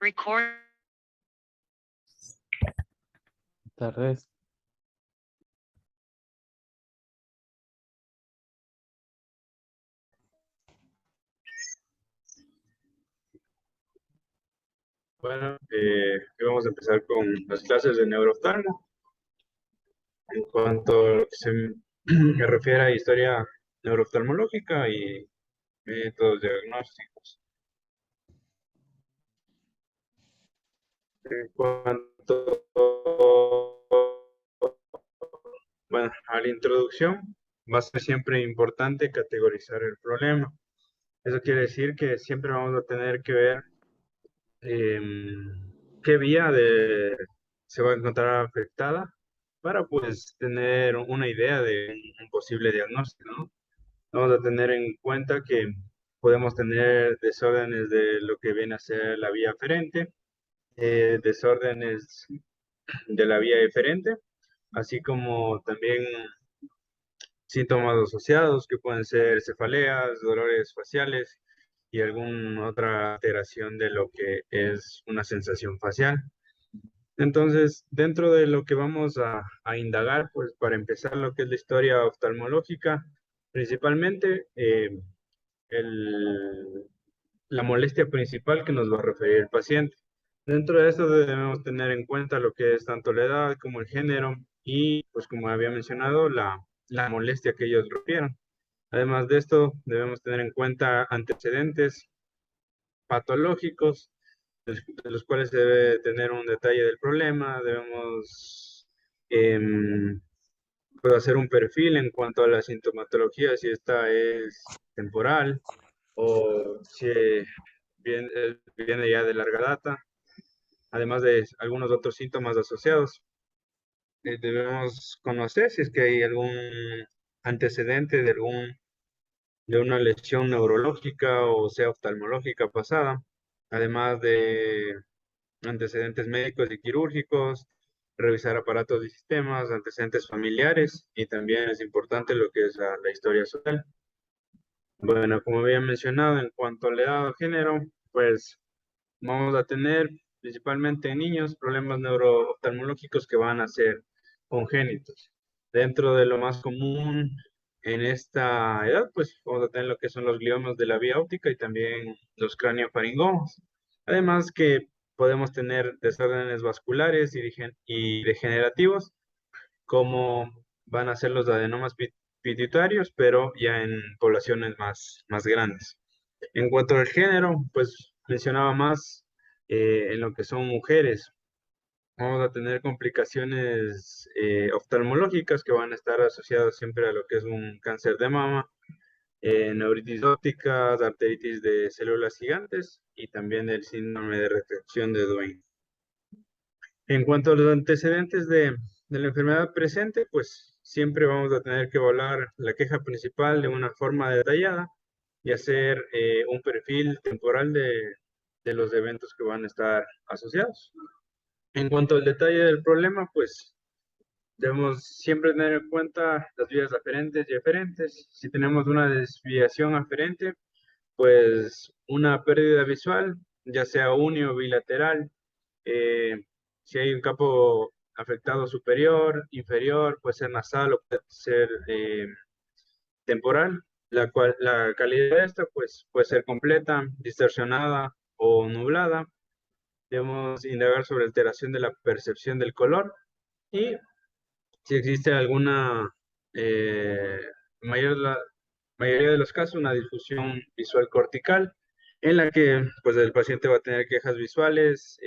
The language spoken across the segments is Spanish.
Record. Tardes. Bueno, hoy vamos a empezar con las clases de neurooftalmo. En cuanto a lo que se me refiere a historia neurooftalmológica y métodos diagnósticos. En cuanto, bueno, a la introducción, va a ser siempre importante categorizar el problema. Eso quiere decir que siempre vamos a tener que ver qué vía se va a encontrar afectada para pues tener una idea de un posible diagnóstico, ¿no? Vamos a tener en cuenta que podemos tener desórdenes de lo que viene a ser la vía aferente, desórdenes de la vía eferente, así como también síntomas asociados que pueden ser cefaleas, dolores faciales y alguna otra alteración de lo que es una sensación facial. Entonces, dentro de lo que vamos a indagar, pues para empezar lo que es la historia oftalmológica, principalmente el- la molestia principal que nos va a referir el paciente. Dentro de esto debemos tener en cuenta lo que es tanto la edad como el género y, pues como había mencionado, la molestia que ellos refieran. Además de esto, debemos tener en cuenta antecedentes patológicos, de los cuales se debe tener un detalle del problema. Debemos em, pues, hacer un perfil en cuanto a la sintomatología, si esta es temporal o si viene ya de larga data, además de algunos otros síntomas asociados. Debemos conocer si es que hay algún antecedente de una lesión neurológica o sea oftalmológica pasada, además de antecedentes médicos y quirúrgicos, revisar aparatos y sistemas, antecedentes familiares y también es importante lo que es la historia social. Bueno, como había mencionado, en cuanto a la edad o género, pues vamos a tener principalmente en niños problemas neurooftalmológicos que van a ser congénitos. Dentro de lo más común en esta edad, pues vamos a tener lo que son los gliomas de la vía óptica y también los craniofaringomas. Además que podemos tener desórdenes vasculares y degenerativos, como van a ser los adenomas pituitarios, pero ya en poblaciones más grandes. En cuanto al género, pues mencionaba más en lo que son mujeres. Vamos a tener complicaciones oftalmológicas que van a estar asociadas siempre a lo que es un cáncer de mama, neuritis óptica, arteritis de células gigantes y también el síndrome de retracción de Duane. En cuanto a los antecedentes de la enfermedad presente, pues siempre vamos a tener que evaluar la queja principal de una forma detallada y hacer un perfil temporal de los eventos que van a estar asociados. En cuanto al detalle del problema, pues debemos siempre tener en cuenta las vías aferentes y eferentes. Si tenemos una desviación aferente, pues una pérdida visual, ya sea uni o bilateral, eh, si hay un campo afectado superior, inferior, puede ser nasal o puede ser temporal, la calidad de esta pues, puede ser completa, distorsionada o nublada. Debemos indagar sobre alteración de la percepción del color y si existe alguna, mayor, la mayoría de los casos, una difusión visual cortical, en la que pues, el paciente va a tener quejas visuales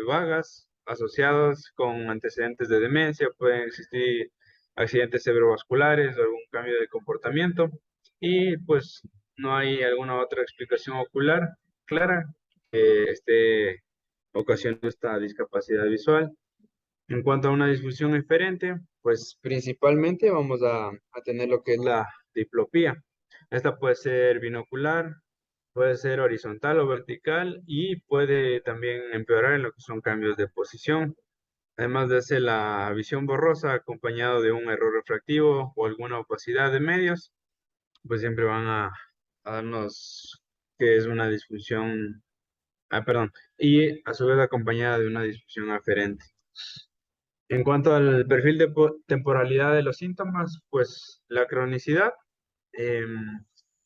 vagas, asociadas con antecedentes de demencia, pueden existir accidentes cerebrovasculares o algún cambio de comportamiento, y pues no hay alguna otra explicación ocular clara que esté ocasionando esta discapacidad visual. En cuanto a una disfunción eferente, pues principalmente vamos a tener lo que es la diplopía. Esta puede ser binocular, puede ser horizontal o vertical y puede también empeorar en lo que son cambios de posición. Además de ser la visión borrosa acompañado de un error refractivo o alguna opacidad de medios, pues siempre van a darnos que es una disfunción perdón, y a su vez acompañada de una disfunción aferente. En cuanto al perfil de temporalidad de los síntomas, pues la cronicidad,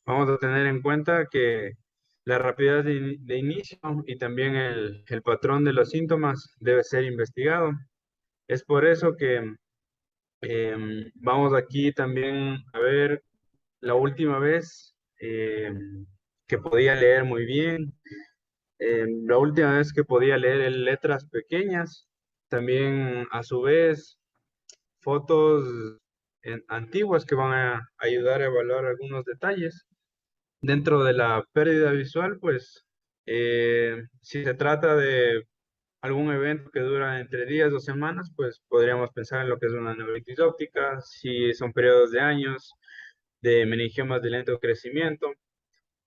vamos a tener en cuenta que la rapidez de inicio y también el patrón de los síntomas debe ser investigado. Es por eso que vamos aquí también a ver la última vez que podía leer muy bien, la última vez que podía leer en letras pequeñas, también a su vez fotos antiguas que van a ayudar a evaluar algunos detalles. Dentro de la pérdida visual, pues si se trata de algún evento que dura entre días o semanas, pues podríamos pensar en lo que es una neuritis óptica, si son periodos de años, de meningiomas de lento crecimiento,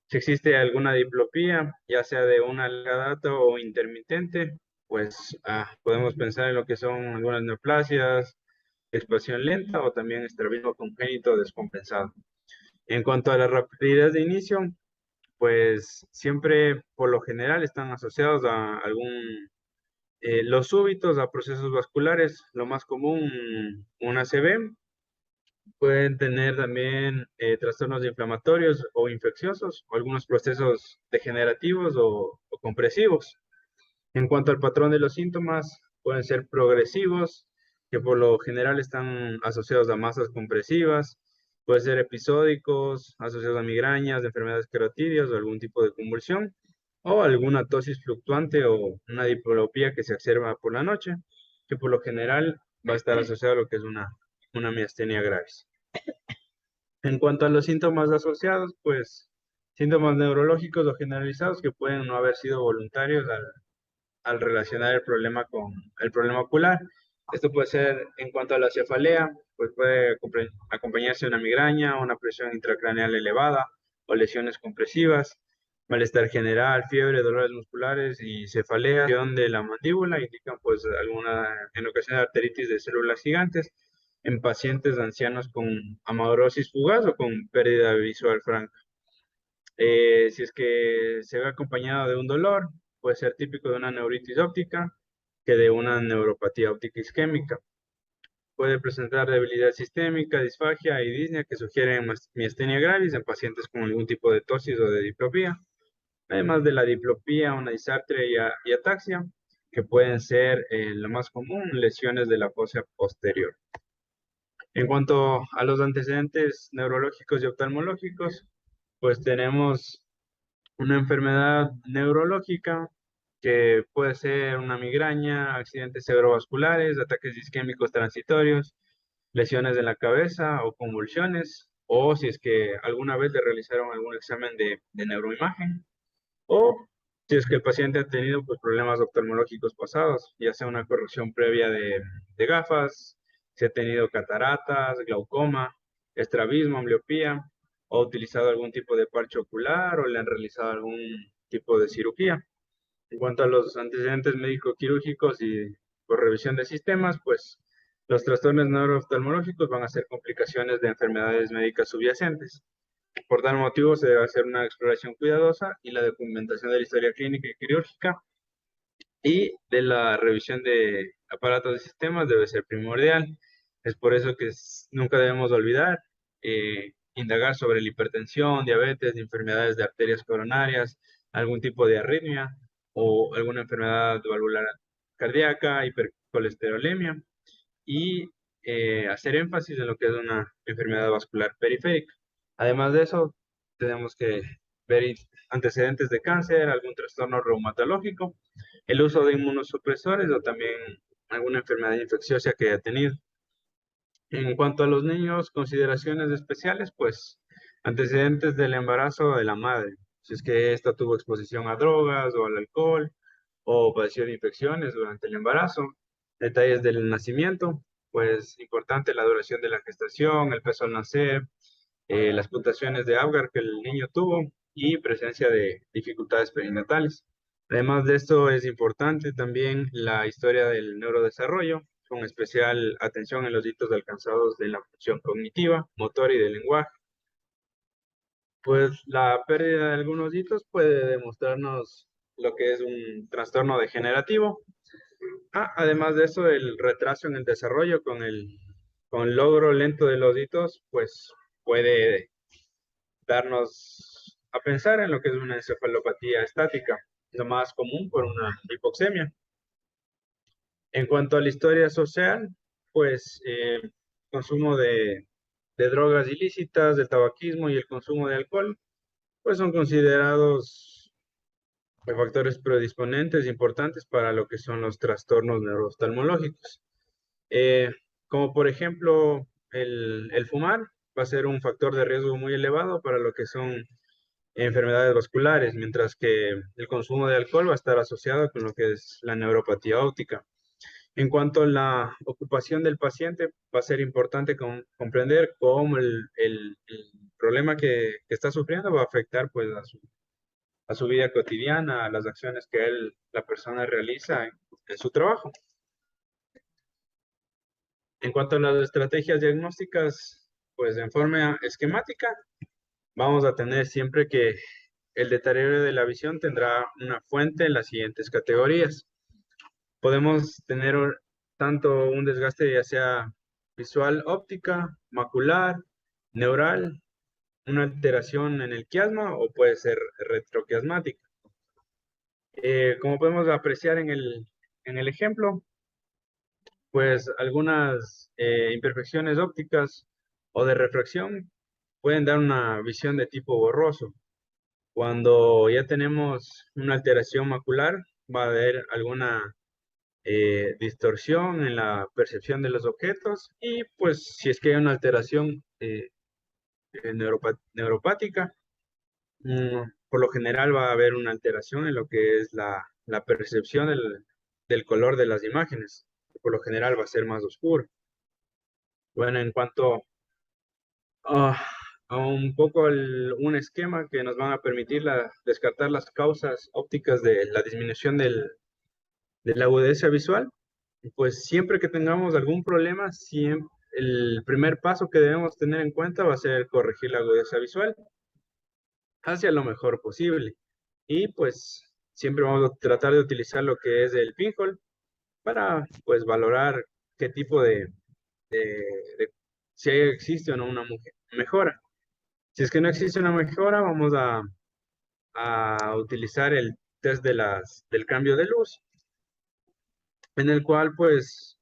si existe alguna diplopía, ya sea de una larga data o intermitente, pues podemos pensar en lo que son algunas neoplasias, expansión lenta o también estrabismo congénito descompensado. En cuanto a la rapidez de inicio, pues siempre por lo general están asociados a los súbitos a procesos vasculares, lo más común, un ACV, pueden tener también trastornos inflamatorios o infecciosos, o algunos procesos degenerativos o compresivos. En cuanto al patrón de los síntomas, pueden ser progresivos, que por lo general están asociados a masas compresivas, pueden ser episódicos, asociados a migrañas, enfermedades carotidias o algún tipo de convulsión, o alguna tosis fluctuante o una diplopía que se observa por la noche, que por lo general va a estar asociado a lo que es una miastenia gravis. En cuanto a los síntomas asociados, pues síntomas neurológicos o generalizados que pueden no haber sido voluntarios al relacionar el problema con el problema ocular. Esto puede ser en cuanto a la cefalea, pues puede acompañarse de una migraña, una presión intracraneal elevada o lesiones compresivas, malestar general, fiebre, dolores musculares y cefalea de la mandíbula indican pues en ocasiones arteritis de células gigantes en pacientes ancianos con amaurosis fugaz o con pérdida visual franca. Si es que se ve acompañado de un dolor, puede ser típico de una neuritis óptica que de una neuropatía óptica isquémica. Puede presentar debilidad sistémica, disfagia y disnea que sugieren miastenia gravis en pacientes con algún tipo de tosis o de diplopía. Además de la diplopía, una disartria y ataxia, que pueden ser lo más común, lesiones de la fosa posterior. En cuanto a los antecedentes neurológicos y oftalmológicos, pues tenemos una enfermedad neurológica que puede ser una migraña, accidentes cerebrovasculares, ataques isquémicos transitorios, lesiones en la cabeza o convulsiones, o si es que alguna vez le realizaron algún examen de neuroimagen, o si es que el paciente ha tenido pues, problemas oftalmológicos pasados, ya sea una corrección previa de gafas, si ha tenido cataratas, glaucoma, estrabismo, ambliopía, o ha utilizado algún tipo de parche ocular o le han realizado algún tipo de cirugía. En cuanto a los antecedentes médico-quirúrgicos y por revisión de sistemas, pues los trastornos neurooftalmológicos van a ser complicaciones de enfermedades médicas subyacentes. Por tal motivo, se debe hacer una exploración cuidadosa y la documentación de la historia clínica y quirúrgica y de la revisión de aparatos de sistemas debe ser primordial. Es por eso que nunca debemos olvidar indagar sobre la hipertensión, diabetes, enfermedades de arterias coronarias, algún tipo de arritmia o alguna enfermedad valvular cardíaca, hipercolesterolemia y hacer énfasis en lo que es una enfermedad vascular periférica. Además de eso, tenemos que ver antecedentes de cáncer, algún trastorno reumatológico, el uso de inmunosupresores o también alguna enfermedad infecciosa que haya tenido. En cuanto a los niños, consideraciones especiales, pues antecedentes del embarazo de la madre, si es que ésta tuvo exposición a drogas o al alcohol o padeció de infecciones durante el embarazo, detalles del nacimiento, pues importante la duración de la gestación, el peso al nacer, las puntuaciones de Apgar que el niño tuvo y presencia de dificultades perinatales. Además de esto, es importante también la historia del neurodesarrollo, con especial atención en los hitos alcanzados de la función cognitiva, motor y del lenguaje. Pues la pérdida de algunos hitos puede demostrarnos lo que es un trastorno degenerativo. Además de eso, el retraso en el desarrollo con el logro lento de los hitos, pues puede darnos a pensar en lo que es una encefalopatía estática, lo más común por una hipoxemia. En cuanto a la historia social, pues consumo de drogas ilícitas, del tabaquismo y el consumo de alcohol, pues son considerados factores predisponentes importantes para lo que son los trastornos neurooftalmológicos. Eh, Como por ejemplo, el fumar va a ser un factor de riesgo muy elevado para lo que son enfermedades vasculares, mientras que el consumo de alcohol va a estar asociado con lo que es la neuropatía óptica. En cuanto a la ocupación del paciente, va a ser importante comprender cómo el problema que está sufriendo va a afectar pues a su vida cotidiana, a las acciones que la persona realiza en su trabajo. En cuanto a las estrategias diagnósticas, pues en forma esquemática, vamos a tener siempre que el deterioro de la visión tendrá una fuente en las siguientes categorías. Podemos tener tanto un desgaste ya sea visual óptica, macular, neural, una alteración en el quiasma o puede ser retroquiasmática. Como podemos apreciar en el ejemplo, pues algunas imperfecciones ópticas o de refracción pueden dar una visión de tipo borroso. Cuando ya tenemos una alteración macular, va a haber alguna distorsión en la percepción de los objetos y pues si es que hay una alteración neuropática, por lo general va a haber una alteración en lo que es la percepción del color de las imágenes, que por lo general va a ser más oscuro. Bueno, en cuanto ah, a un poco un esquema que nos van a permitir descartar las causas ópticas de la disminución de la agudeza visual, pues siempre que tengamos algún problema, el primer paso que debemos tener en cuenta va a ser corregir la agudeza visual hacia lo mejor posible. Y pues siempre vamos a tratar de utilizar lo que es el pinhole para pues valorar qué tipo de si existe o no una mejora. Si es que no existe una mejora, vamos a utilizar el test del cambio de luz, en el cual pues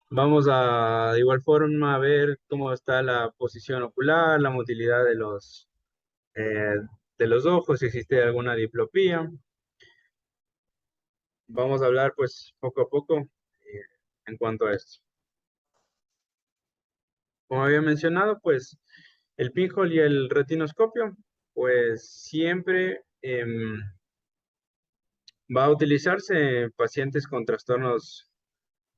vamos a de igual forma ver cómo está la posición ocular, la motilidad eh, de los ojos, si existe alguna diplopía. Vamos a hablar pues poco a poco en cuanto a esto. Como había mencionado, pues el pinhole y el retinoscopio, pues siempre va a utilizarse en pacientes con trastornos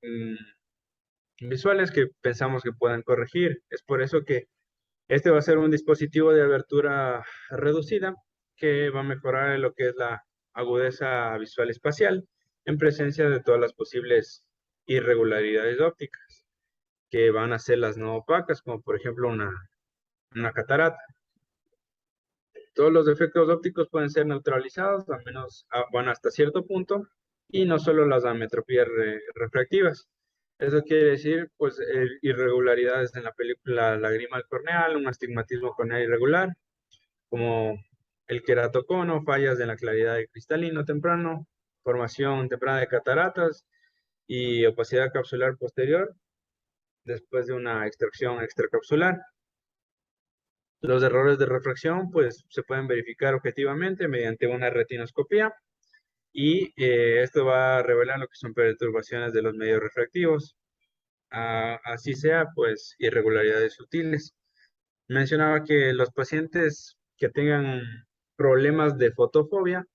mm, visuales que pensamos que puedan corregir. Es por eso que este va a ser un dispositivo de abertura reducida que va a mejorar lo que es la agudeza visual espacial en presencia de todas las posibles irregularidades ópticas, que van a ser las no opacas, como por ejemplo una catarata. Todos los defectos ópticos pueden ser neutralizados, al menos bueno, hasta cierto punto, y no solo las ametropías refractivas. Eso quiere decir, pues, irregularidades en la película lagrimal corneal, un astigmatismo corneal irregular, como el queratocono, fallas en la claridad del cristalino temprano, formación temprana de cataratas y opacidad capsular posterior después de una extracción extracapsular. Los errores de refracción, pues, se pueden verificar objetivamente mediante una retinoscopía y esto va a revelar lo que son perturbaciones de los medios refractivos. Así sea, pues, irregularidades sutiles. Mencionaba que los pacientes que tengan problemas de fotofobia,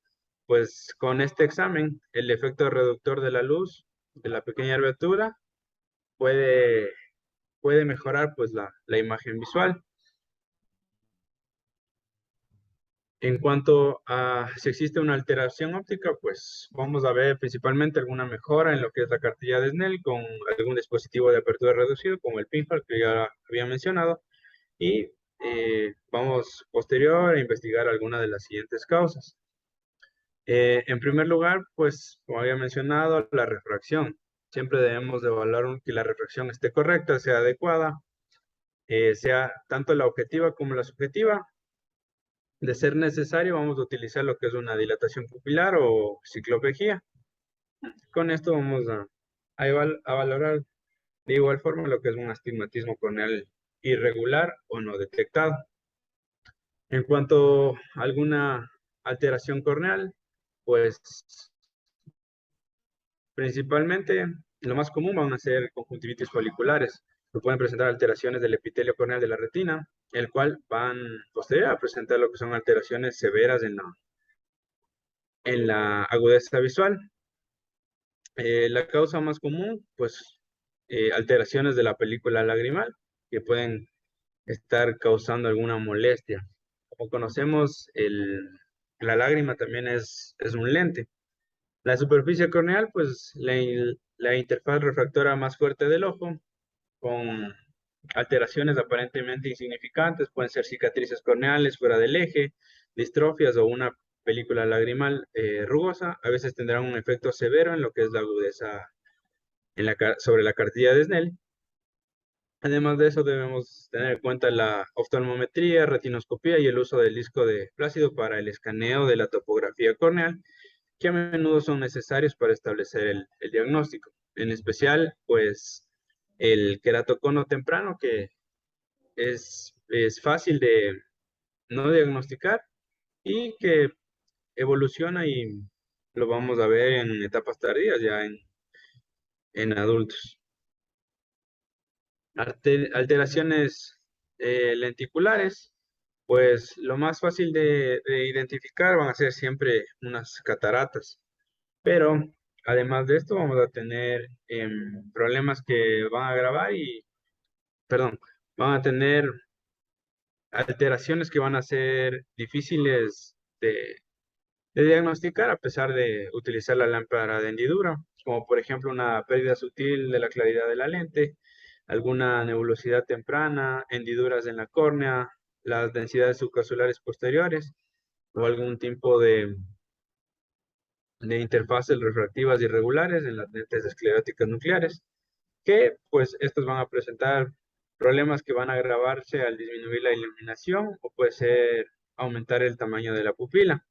pues con este examen, el efecto reductor de la luz de la pequeña abertura puede, puede mejorar pues la imagen visual. En cuanto a si existe una alteración óptica, pues vamos a ver principalmente alguna mejora en lo que es la cartilla de Snell con algún dispositivo de apertura reducido, como el pinhole que ya había mencionado, y vamos posterior a investigar alguna de las siguientes causas. En primer lugar, pues, como había mencionado, la refracción. Siempre debemos de evaluar que la refracción esté correcta, sea adecuada, sea tanto la objetiva como la subjetiva. De ser necesario, vamos a utilizar lo que es una dilatación pupilar o cicloplegia. Con esto vamos a valorar de igual forma lo que es un astigmatismo corneal irregular o no detectado. En cuanto a alguna alteración corneal, pues principalmente lo más común van a ser conjuntivitis foliculares, que pueden presentar alteraciones del epitelio corneal de la retina, el cual van posterior a presentar lo que son alteraciones severas en la agudeza visual. La causa más común, pues alteraciones de la película lagrimal, que pueden estar causando alguna molestia. Como conocemos, la lágrima también es un lente. La superficie corneal, pues la interfaz refractora más fuerte del ojo, con alteraciones aparentemente insignificantes, pueden ser cicatrices corneales fuera del eje, distrofias o una película lagrimal rugosa, a veces tendrán un efecto severo en lo que es la agudeza sobre la cartilla de Snell. Además de eso, debemos tener en cuenta la oftalmometría, retinoscopía y el uso del disco de Plácido para el escaneo de la topografía corneal, que a menudo son necesarios para establecer el diagnóstico. En especial, pues, el queratocono temprano, que es fácil de no diagnosticar y que evoluciona y lo vamos a ver en etapas tardías, ya en adultos. Alteraciones lenticulares, pues lo más fácil de identificar van a ser siempre unas cataratas, pero además de esto vamos a tener problemas que van a agravar perdón, van a tener alteraciones que van a ser difíciles de diagnosticar a pesar de utilizar la lámpara de hendidura, como por ejemplo una pérdida sutil de la claridad de la lente, alguna nebulosidad temprana, hendiduras en la córnea, las densidades subcapsulares posteriores o algún tipo de interfaces refractivas irregulares en las lentes escleróticas nucleares, que pues estos van a presentar problemas que van a agravarse al disminuir la iluminación o puede ser aumentar el tamaño de la pupila.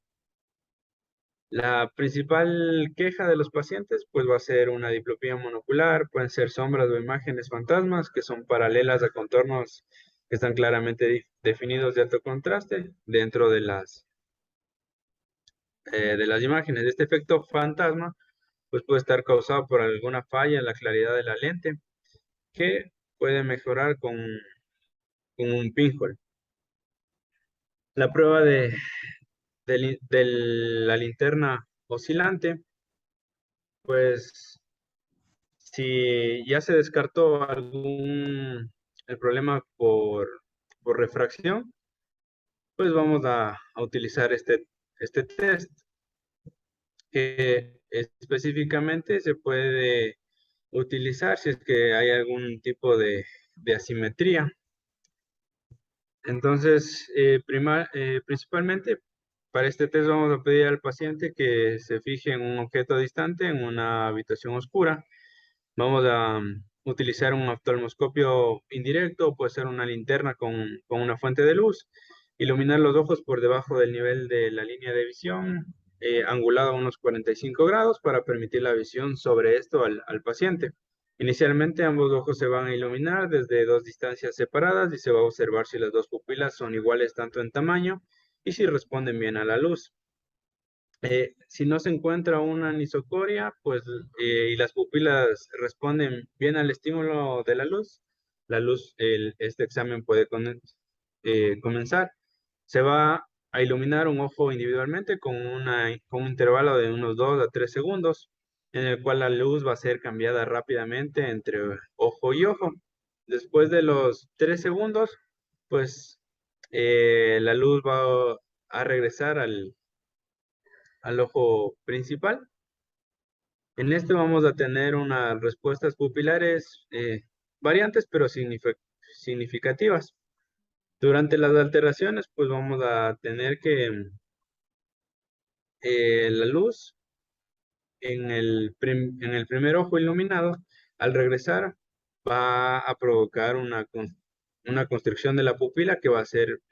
La principal queja de los pacientes pues va a ser una diplopía monocular, pueden ser sombras o imágenes fantasmas que son paralelas a contornos que están claramente definidos de alto contraste dentro de las imágenes. Este efecto fantasma pues puede estar causado por alguna falla en la claridad de la lente que puede mejorar con un pinhole. La prueba de la linterna oscilante, pues si ya se descartó el problema por refracción, pues vamos a utilizar este test que específicamente se puede utilizar si es que hay algún tipo de asimetría. Entonces, principalmente para este test vamos a pedir al paciente que se fije en un objeto distante en una habitación oscura. Vamos a utilizar un oftalmoscopio indirecto, o puede ser una linterna con una fuente de luz, iluminar los ojos por debajo del nivel de la línea de visión, angulado a unos 45 grados para permitir la visión sobre esto al paciente. Inicialmente ambos ojos se van a iluminar desde dos distancias separadas y se va a observar si las dos pupilas son iguales tanto en tamaño y si responden bien a la luz. Si no se encuentra una anisocoria, pues, y las pupilas responden bien al estímulo de este examen puede comenzar. Se va a iluminar un ojo individualmente con un intervalo de unos 2 a 3 segundos, en el cual la luz va a ser cambiada rápidamente entre ojo y ojo. Después de los 3 segundos, pues la luz va a regresar al ojo principal. En este vamos a tener unas respuestas pupilares variantes pero significativas. Durante las alteraciones, pues vamos a tener que la luz en el primer ojo iluminado, al regresar, va a provocar una constricción de la pupila que va a ser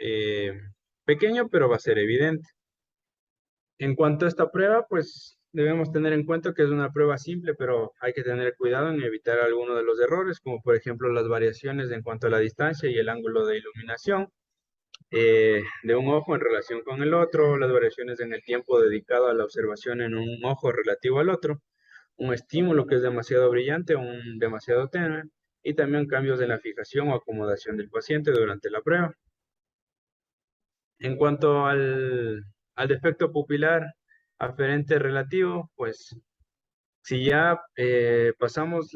pequeño, pero va a ser evidente. En cuanto a esta prueba, pues debemos tener en cuenta que es una prueba simple, pero hay que tener cuidado en evitar algunos de los errores, como por ejemplo las variaciones en cuanto a la distancia y el ángulo de iluminación de un ojo en relación con el otro, las variaciones en el tiempo dedicado a la observación en un ojo relativo al otro, un estímulo que es demasiado brillante o un demasiado tenue, y también cambios en la fijación o acomodación del paciente durante la prueba. En cuanto al defecto pupilar aferente relativo, pues si ya pasamos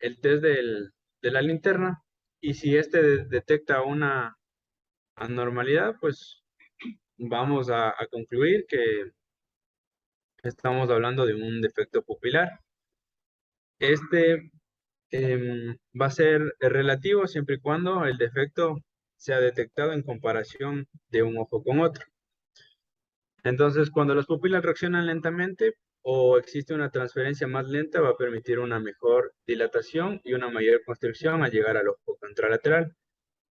el test de la linterna y si este detecta una anormalidad, pues vamos a concluir que estamos hablando de un defecto pupilar. Este va a ser relativo siempre y cuando el defecto sea detectado en comparación de un ojo con otro. Entonces, cuando las pupilas reaccionan lentamente o existe una transferencia más lenta, va a permitir una mejor dilatación y una mayor constricción al llegar al ojo contralateral.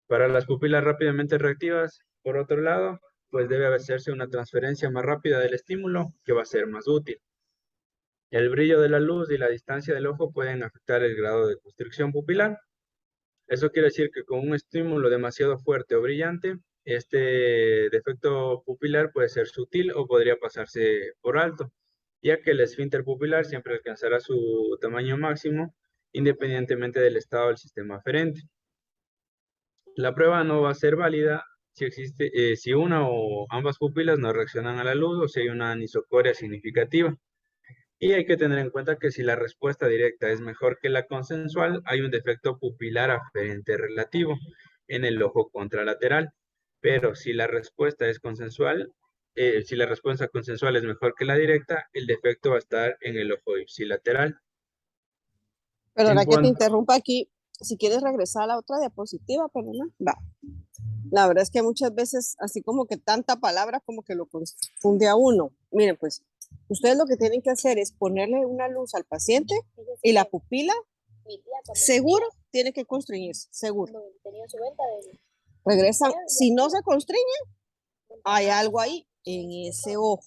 Para las pupilas rápidamente reactivas, por otro lado, pues debe hacerse una transferencia más rápida del estímulo que va a ser más útil. El brillo de la luz y la distancia del ojo pueden afectar el grado de constricción pupilar. Eso quiere decir que con un estímulo demasiado fuerte o brillante, este defecto pupilar puede ser sutil o podría pasarse por alto, ya que el esfínter pupilar siempre alcanzará su tamaño máximo independientemente del estado del sistema aferente. La prueba no va a ser válida si una o ambas pupilas no reaccionan a la luz o si hay una anisocoria significativa. Y hay que tener en cuenta que si la respuesta directa es mejor que la consensual, hay un defecto pupilar aferente relativo en el ojo contralateral. Pero si la respuesta es consensual, si la respuesta consensual es mejor que la directa, el defecto va a estar en el ojo ipsilateral. En Perdona que te cuanto, interrumpa aquí. Si quieres regresar a la otra diapositiva, perdona. Va. La verdad es que muchas veces, así como que tanta palabra, como que lo confunde a uno. Miren, pues, ustedes lo que tienen que hacer es ponerle una luz al paciente y la pupila, seguro, tiene que constriñirse, seguro. Regresan, si no se constriñe, hay algo ahí en ese ojo.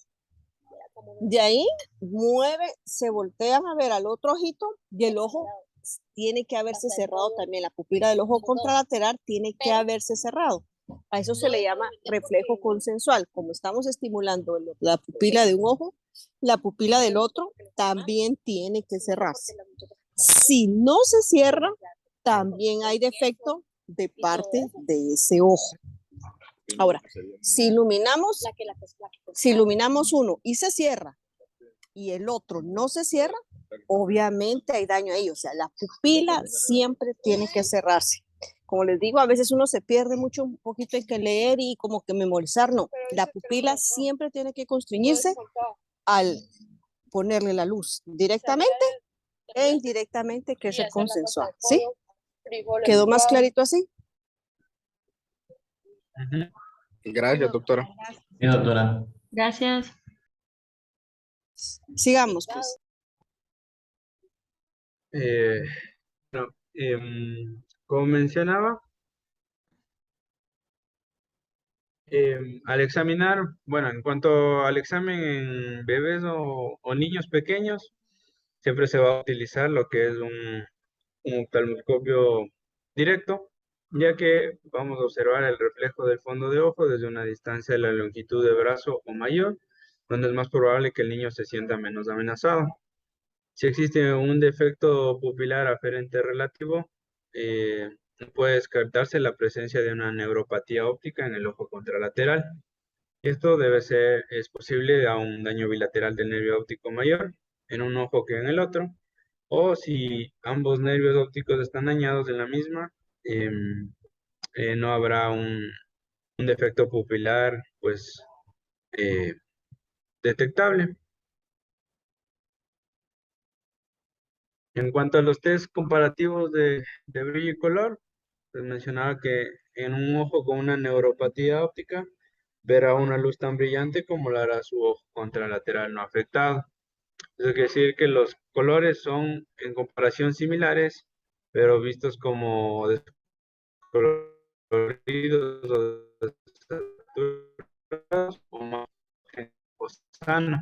De ahí mueve, se voltean a ver al otro ojito y el ojo tiene que haberse cerrado también. La pupila del ojo contralateral tiene que haberse cerrado. A eso se le llama reflejo consensual. Como estamos estimulando la pupila de un ojo, la pupila del otro también tiene que cerrarse. Si no se cierra, también hay defecto de parte de ese ojo. Ahora, si iluminamos uno y se cierra y el otro no se cierra, obviamente hay daño ahí. O sea, la pupila siempre tiene que cerrarse. Como les digo, a veces uno se pierde mucho, un poquito en que leer y como que memorizar. No, la pupila siempre tiene que constriñirse al ponerle la luz directamente e indirectamente, que es el consensual. ¿Sí? ¿Quedó más clarito así? Gracias, doctora. Sí, doctora. Gracias. Sigamos, pues. bueno, como mencionaba, al examinar, bueno, en cuanto al examen en bebés o niños pequeños, siempre se va a utilizar lo que es un oftalmoscopio directo, ya que vamos a observar el reflejo del fondo de ojo desde una distancia de la longitud de brazo o mayor, donde es más probable que el niño se sienta menos amenazado. Si existe un defecto pupilar aferente relativo, puede descartarse la presencia de una neuropatía óptica en el ojo contralateral. Esto es posible a un daño bilateral del nervio óptico mayor en un ojo que en el otro, o si ambos nervios ópticos están dañados en la misma, no habrá un defecto pupilar, pues, eh, detectable. En cuanto a los test comparativos de brillo y color, pues mencionaba que en un ojo con una neuropatía óptica verá una luz tan brillante como la hará su ojo contralateral no afectado. Eso quiere decir que los colores son en comparación similares, pero vistos como descoloridos o desaturados o más sanos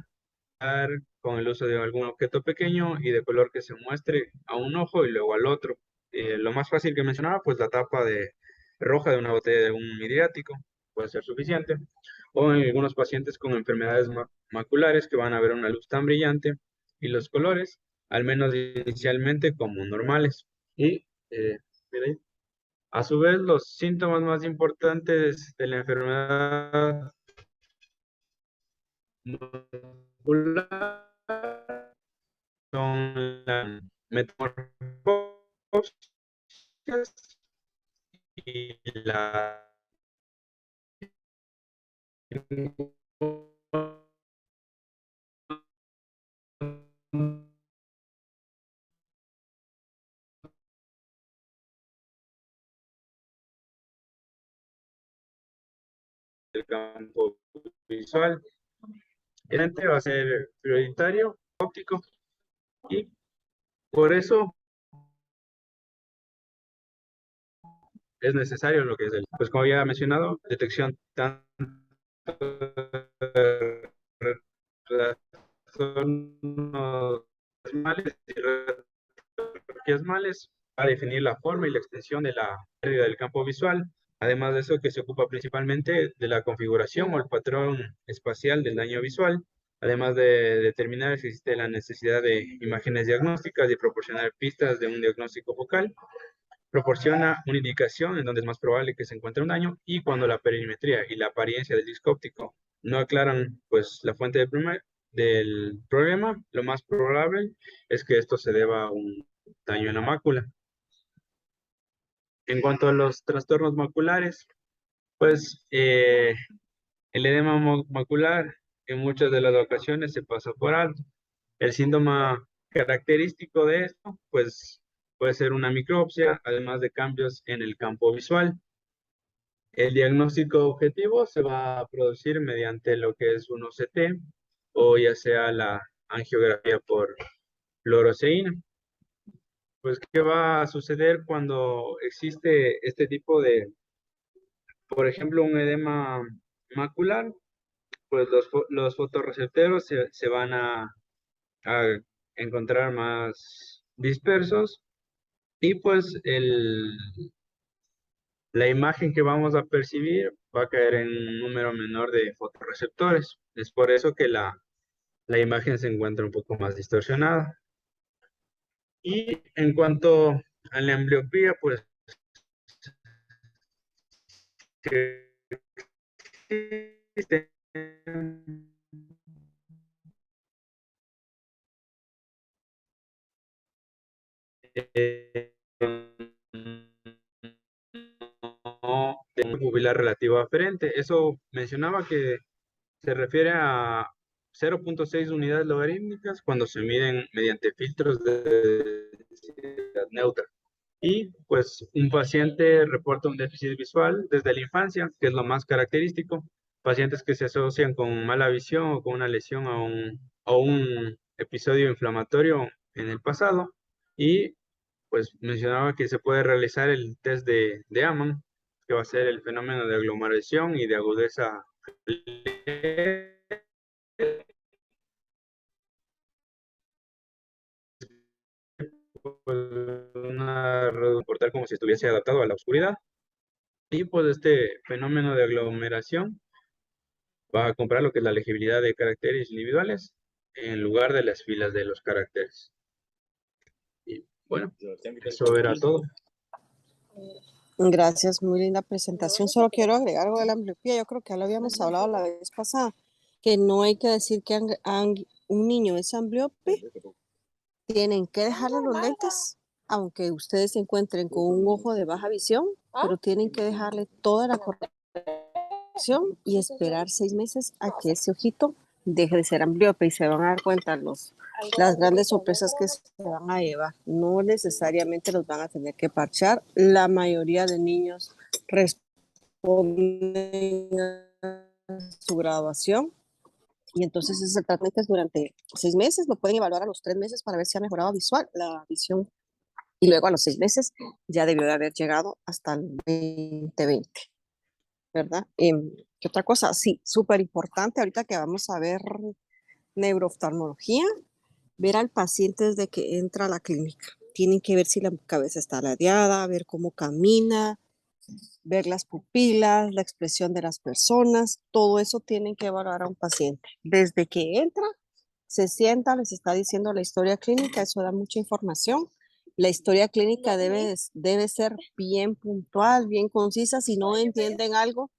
con el uso de algún objeto pequeño y de color que se muestre a un ojo y luego al otro. Lo más fácil que mencionaba, pues la tapa roja de una botella de un midriático puede ser suficiente. O en algunos pacientes con enfermedades maculares que van a ver una luz tan brillante y los colores, al menos inicialmente, como normales. Y mira ahí. A su vez, los síntomas más importantes de la enfermedad macular son la metamorfosis y la del campo visual. El lente va a ser prioritario, óptico, y por eso es necesario lo que es pues como ya he mencionado, detección tanto de trastornos males y males para definir la forma y la extensión de la pérdida del campo visual. Además de eso, que se ocupa principalmente de la configuración o el patrón espacial del daño visual, además de determinar si existe la necesidad de imágenes diagnósticas y proporcionar pistas de un diagnóstico focal. Proporciona una indicación en donde es más probable que se encuentre un daño y cuando la perimetría y la apariencia del disco óptico no aclaran pues la fuente del problema, lo más probable es que esto se deba a un daño en la mácula. En cuanto a los trastornos maculares, pues el edema macular en muchas de las ocasiones se pasa por alto. El síntoma característico de esto, pues puede ser una micropsia, además de cambios en el campo visual. El diagnóstico objetivo se va a producir mediante lo que es un OCT o ya sea la angiografía por fluoresceína. Pues, ¿qué va a suceder cuando existe este tipo de, por ejemplo, un edema macular? Pues los fotorreceptores se van a encontrar más dispersos y pues la imagen que vamos a percibir va a caer en un número menor de fotorreceptores. Es por eso que la imagen se encuentra un poco más distorsionada. Y en cuanto a la ambliopía, pues que existen de pupilar relativa aferente. Eso mencionaba que se refiere a 0.6 unidades logarítmicas cuando se miden mediante filtros de densidad neutra. Y pues un paciente reporta un déficit visual desde la infancia, que es lo más característico. Pacientes que se asocian con mala visión o con una lesión o un episodio inflamatorio en el pasado. Y pues mencionaba que se puede realizar el test de Aman, que va a ser el fenómeno de aglomeración y de agudeza portal como si estuviese adaptado a la oscuridad. Y pues este fenómeno de aglomeración va a comprar lo que es la legibilidad de caracteres individuales en lugar de las filas de los caracteres. Y bueno, eso era todo. Gracias, muy linda presentación. Solo quiero agregar algo de la ambliopía. Yo creo que ya lo habíamos hablado la vez pasada, que no hay que decir que un niño es ambliope. Tienen que dejarle los lentes, aunque ustedes se encuentren con un ojo de baja visión, pero tienen que dejarle toda la corrección y esperar 6 meses a que ese ojito deje de ser ambliope y se van a dar cuenta las grandes sorpresas que se van a llevar. No necesariamente los van a tener que parchar. La mayoría de niños responden a su graduación. Y entonces ese tratamiento es durante 6 meses, lo pueden evaluar a los 3 meses para ver si ha mejorado la visión. Y luego a los 6 meses ya debió de haber llegado hasta el 2020, ¿verdad? ¿Qué otra cosa? Sí, súper importante ahorita que vamos a ver neurooftalmología, ver al paciente desde que entra a la clínica. Tienen que ver si la cabeza está ladeada, ver cómo camina, ver las pupilas, la expresión de las personas, todo eso tienen que evaluar a un paciente. Desde que entra, se sienta, les está diciendo la historia clínica, eso da mucha información. La historia clínica debe ser bien puntual, bien concisa. Si no entienden algo,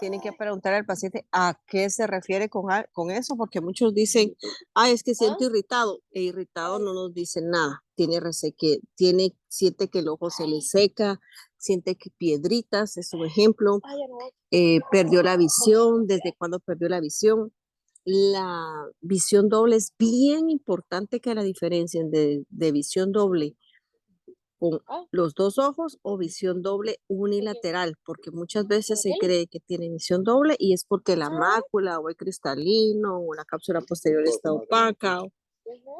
tienen que preguntar al paciente a qué se refiere con eso, porque muchos dicen, es que siento irritado, e irritado no nos dice nada, siente que el ojo se le seca, siente que piedritas, es un ejemplo, perdió la visión, ¿desde cuándo perdió la visión? La visión doble es bien importante que la diferencien de visión doble con los dos ojos o visión doble unilateral, porque muchas veces se cree que tiene visión doble y es porque la mácula o el cristalino o la cápsula posterior está opaca,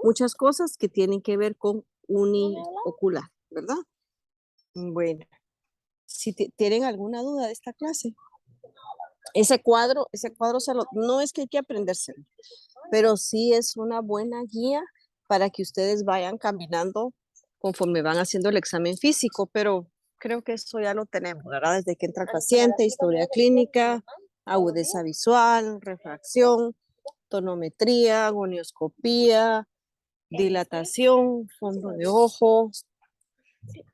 muchas cosas que tienen que ver con uniocular, ¿verdad? Bueno, si tienen alguna duda de esta clase, ese cuadro no es que hay que aprendérselo, pero sí es una buena guía para que ustedes vayan caminando conforme van haciendo el examen físico, pero creo que eso ya lo tenemos, ¿verdad? Desde que entra el paciente, historia clínica, agudeza visual, refracción, tonometría, gonioscopía, dilatación, fondo de ojo.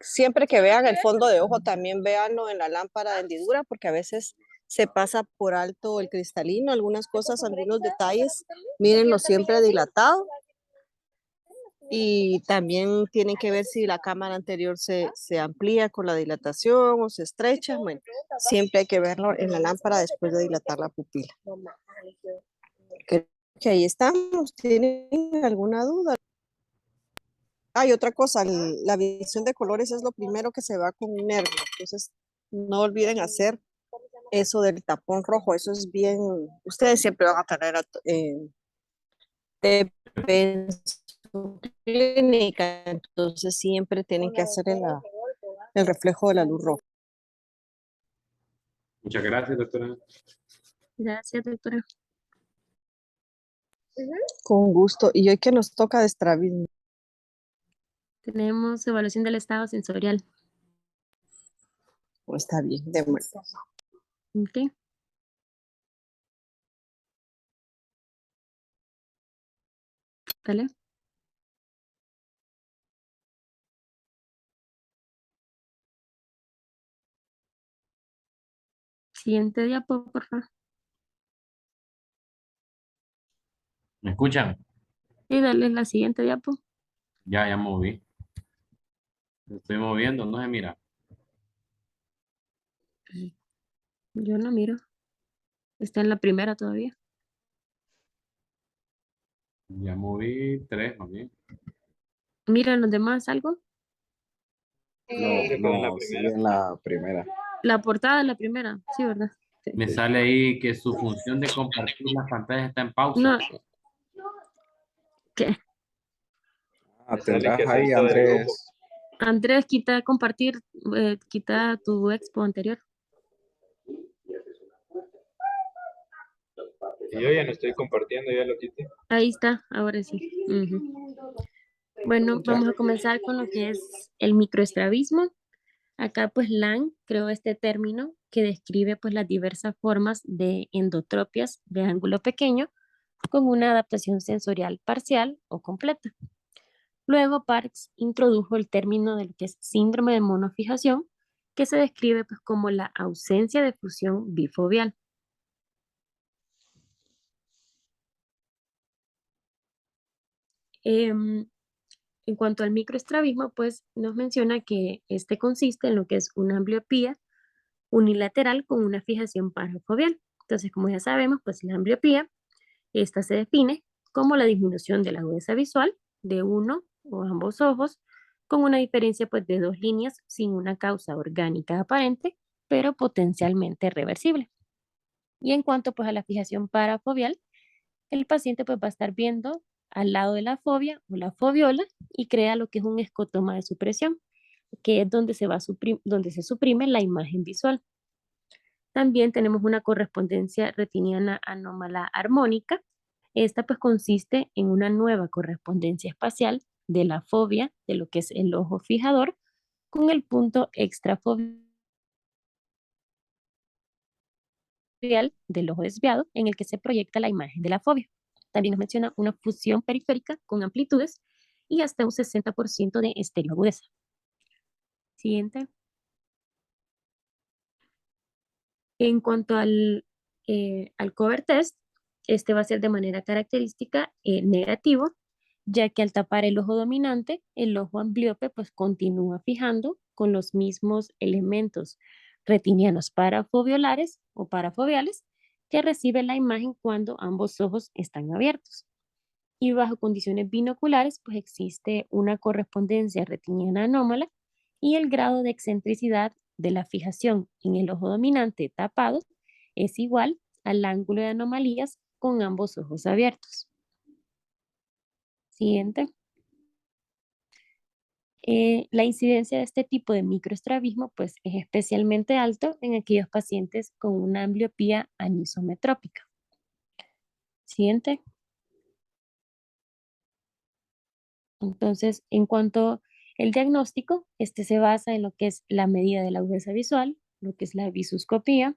Siempre que vean el fondo de ojo, también véanlo en la lámpara de hendidura, porque a veces se pasa por alto el cristalino, algunas cosas, algunos detalles, mírenlo siempre dilatado. Y también tienen que ver si la cámara anterior se amplía con la dilatación o se estrecha. Bueno, siempre hay que verlo en la lámpara después de dilatar la pupila. Creo que ahí estamos. ¿Tienen alguna duda? Hay otra cosa, la visión de colores es lo primero que se va con un nervio. Entonces, no olviden hacer eso del tapón rojo. Eso es bien, ustedes siempre van a tener TP en su clínica, entonces siempre tienen que hacer el reflejo de la luz roja. Muchas gracias, doctora. Gracias, doctora. Con gusto. Y hoy que nos toca de estrabismo. Tenemos evaluación del estado sensorial. Está bien, de vuelta. Ok. Dale. Siguiente diapo, por favor. ¿Me escuchan? Y dale la siguiente diapo. Ya moví. Lo estoy moviendo, no se mira. Yo no miro. Está en la primera todavía. Ya moví 3, más bien. ¿Miran los demás algo? No, sigue en la primera. La portada de la primera, sí, ¿verdad? Sí. Me sale ahí que su función de compartir las pantallas está en pausa. No, ¿qué? Tendrás ahí, Andrés. Andrés, quita compartir, quita tu expo anterior. Y yo ya no estoy compartiendo, ya lo quité. Ahí está, ahora sí. Ujú. Bueno, vamos a comenzar con lo que es el microestrabismo. Acá pues Lang creó este término que describe pues las diversas formas de endotropias de ángulo pequeño con una adaptación sensorial parcial o completa. Luego Parks introdujo el término del que es síndrome de monofijación, que se describe pues como la ausencia de fusión bifoveal. En cuanto al microestrabismo, pues nos menciona que este consiste en lo que es una ambliopía unilateral con una fijación parafoveal. Entonces, como ya sabemos, pues la ambliopía, esta se define como la disminución de la agudeza visual de uno o ambos ojos, con una diferencia pues de 2 líneas sin una causa orgánica aparente pero potencialmente reversible. Y en cuanto pues a la fijación parafoveal, el paciente pues va a estar viendo al lado de la fobia o la foviola y crea lo que es un escotoma de supresión, que es donde donde se suprime la imagen visual. También tenemos una correspondencia retiniana anómala armónica. Esta pues consiste en una nueva correspondencia espacial de la fobia, de lo que es el ojo fijador, con el punto extrafoveal del ojo desviado en el que se proyecta la imagen de la fobia. También nos menciona una fusión periférica con amplitudes y hasta un 60% de estereoagudeza. Siguiente. En cuanto al cover test, este va a ser de manera característica negativo, ya que al tapar el ojo dominante, el ojo ambliope pues continúa fijando con los mismos elementos retinianos parafoveolares o parafoveales que recibe la imagen cuando ambos ojos están abiertos. Y bajo condiciones binoculares, pues existe una correspondencia retiniana anómala y el grado de excentricidad de la fijación en el ojo dominante tapado es igual al ángulo de anomalías con ambos ojos abiertos. Siguiente. La incidencia de este tipo de microestrabismo pues, es especialmente alto en aquellos pacientes con una ambliopía anisometrópica. Siguiente. Entonces, en cuanto al diagnóstico, este se basa en lo que es la medida de la agudeza visual, lo que es la visuscopía,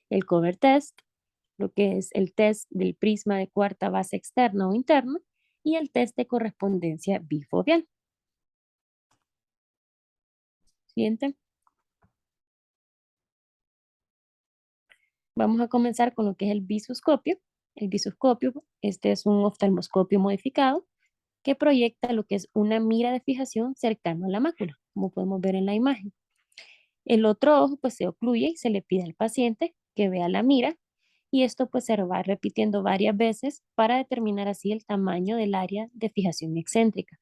el cover test, lo que es el test del prisma de cuarta base externa o interna y el test de correspondencia bifoveal. Siguiente. Vamos a comenzar con lo que es el visuscopio. El visuscopio, este es un oftalmoscopio modificado que proyecta lo que es una mira de fijación cercano a la mácula, como podemos ver en la imagen. El otro ojo pues se ocluye y se le pide al paciente que vea la mira y esto pues se va repitiendo varias veces para determinar así el tamaño del área de fijación excéntrica.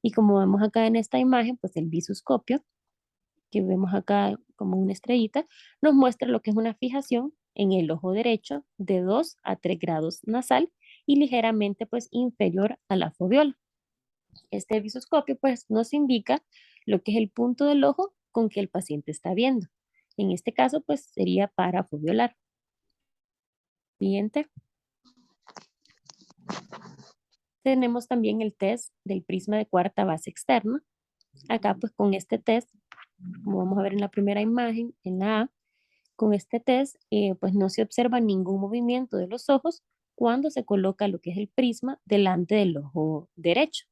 Y como vemos acá en esta imagen, pues el visuscopio, que vemos acá como una estrellita, nos muestra lo que es una fijación en el ojo derecho de 2 a 3 grados nasal y ligeramente pues inferior a la foviola. Este visuscopio pues nos indica lo que es el punto del ojo con que el paciente está viendo. En este caso pues sería parafoviolar. Siguiente. Tenemos también el test del prisma de cuarta base externa. Acá pues con este test, como vamos a ver en la primera imagen, en la A, con este test pues no se observa ningún movimiento de los ojos cuando se coloca lo que es el prisma delante del ojo derecho,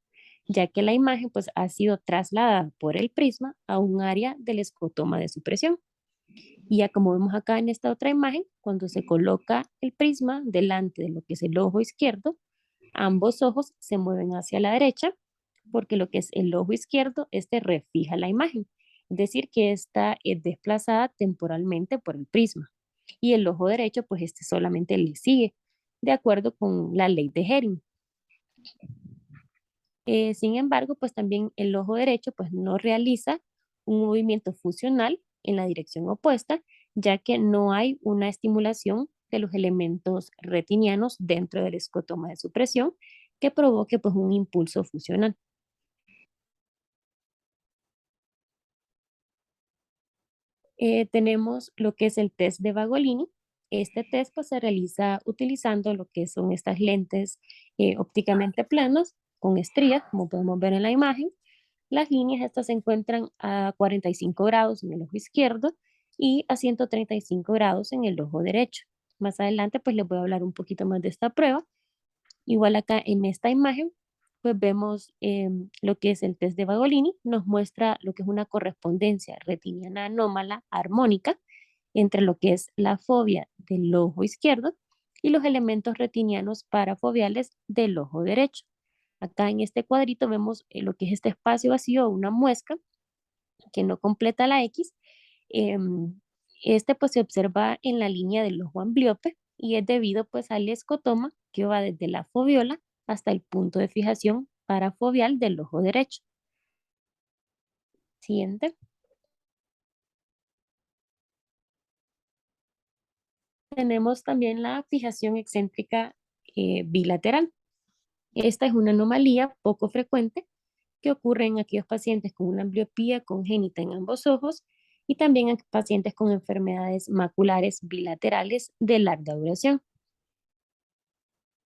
ya que la imagen pues ha sido trasladada por el prisma a un área del escotoma de supresión. Y ya como vemos acá en esta otra imagen, cuando se coloca el prisma delante de lo que es el ojo izquierdo, ambos ojos se mueven hacia la derecha porque lo que es el ojo izquierdo, este refija la imagen. Es decir, que esta es desplazada temporalmente por el prisma. Y el ojo derecho, pues este solamente le sigue, de acuerdo con la ley de Hering. Sin embargo, pues también el ojo derecho pues no realiza un movimiento fusional en la dirección opuesta, ya que no hay una estimulación de los elementos retinianos dentro del escotoma de supresión que provoque pues un impulso fusional. Tenemos lo que es el test de Bagolini. Este test pues, se realiza utilizando lo que son estas lentes ópticamente planas con estrías, como podemos ver en la imagen. Las líneas estas se encuentran a 45 grados en el ojo izquierdo y a 135 grados en el ojo derecho. Más adelante pues les voy a hablar un poquito más de esta prueba. Igual acá en esta imagen pues vemos lo que es el test de Bagolini, nos muestra lo que es una correspondencia retiniana anómala armónica entre lo que es la fobia del ojo izquierdo y los elementos retinianos parafoveales del ojo derecho. Acá en este cuadrito vemos lo que es este espacio vacío, una muesca que no completa la X. Este pues se observa en la línea del ojo ambliope y es debido pues al escotoma que va desde la foviola hasta el punto de fijación parafoveal del ojo derecho. Siguiente. Tenemos también la fijación excéntrica bilateral. Esta es una anomalía poco frecuente que ocurre en aquellos pacientes con una ambliopía congénita en ambos ojos y también en pacientes con enfermedades maculares bilaterales de larga duración.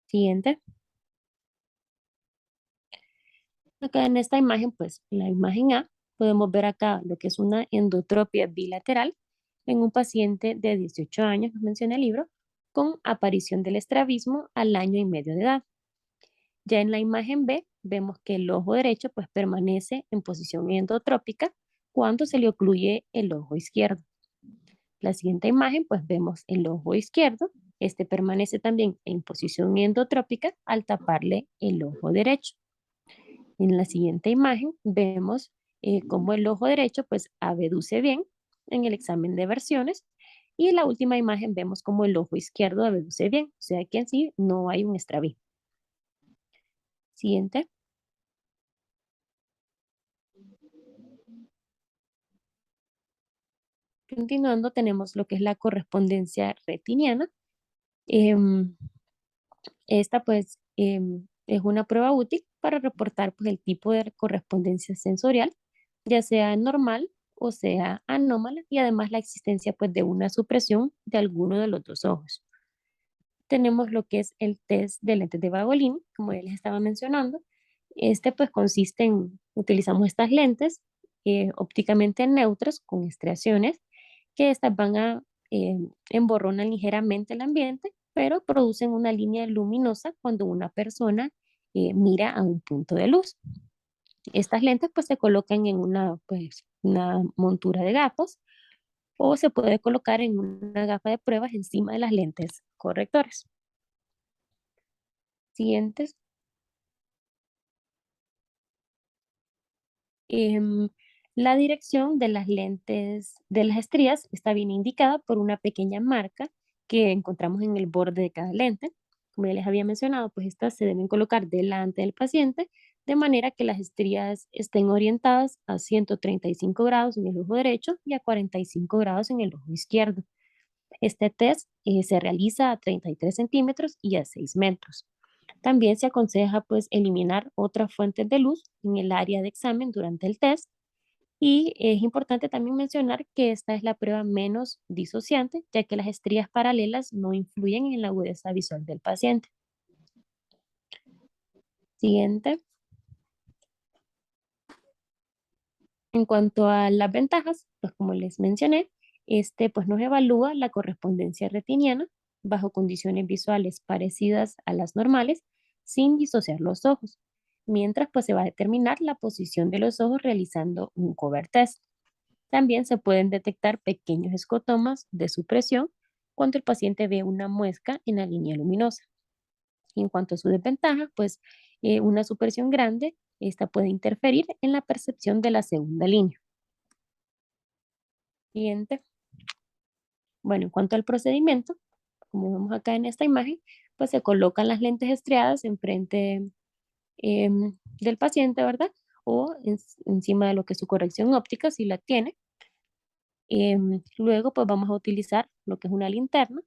Siguiente. Acá en esta imagen, pues la imagen A, podemos ver acá lo que es una endotropia bilateral en un paciente de 18 años, nos menciona el libro, con aparición del estrabismo al año y medio de edad. Ya en la imagen B, vemos que el ojo derecho pues permanece en posición endotrópica cuando se le ocluye el ojo izquierdo. La siguiente imagen, pues vemos el ojo izquierdo, este permanece también en posición endotrópica al taparle el ojo derecho. En la siguiente imagen vemos cómo el ojo derecho pues abduce bien en el examen de versiones y en la última imagen vemos cómo el ojo izquierdo abduce bien, o sea que en sí no hay un estrabismo. Siguiente. Continuando tenemos lo que es la correspondencia retiniana. Em, Esta pues es una prueba útil para reportar pues, el tipo de correspondencia sensorial, ya sea normal o sea anómala, y además la existencia pues, de una supresión de alguno de los dos ojos. Tenemos lo que es el test de lentes de Bagolini, como ya les estaba mencionando. Este pues consiste en, utilizamos estas lentes ópticamente neutras con estriaciones, que estas van a emborronan ligeramente el ambiente, pero producen una línea luminosa cuando una persona mira a un punto de luz. Estas lentes pues se colocan en pues, una montura de gafas o se puede colocar en una gafa de pruebas encima de las lentes correctores. Siguientes. Em, la dirección de las lentes de las estrías está bien indicada por una pequeña marca que encontramos en el borde de cada lente. Como ya les había mencionado, pues estas se deben colocar delante del paciente de manera que las estrías estén orientadas a 135 grados en el ojo derecho y a 45 grados en el ojo izquierdo. Este test se realiza a 33 centímetros y a 6 metros. También se aconseja pues eliminar otras fuentes de luz en el área de examen durante el test y es importante también mencionar que esta es la prueba menos disociante, ya que las estrías paralelas no influyen en la agudeza visual del paciente. Siguiente. En cuanto a las ventajas, pues como les mencioné, este pues nos evalúa la correspondencia retiniana bajo condiciones visuales parecidas a las normales sin disociar los ojos, mientras pues se va a determinar la posición de los ojos realizando un cover test. También se pueden detectar pequeños escotomas de supresión cuando el paciente ve una muesca en la línea luminosa. En cuanto a su desventaja, pues una supresión grande, esta puede interferir en la percepción de la segunda línea. Siguiente. Bueno, en cuanto al procedimiento, como vemos acá en esta imagen, pues se colocan las lentes estriadas enfrente del paciente, ¿verdad? O encima de lo que es su corrección óptica, si la tiene. Luego, pues vamos a utilizar lo que es una linterna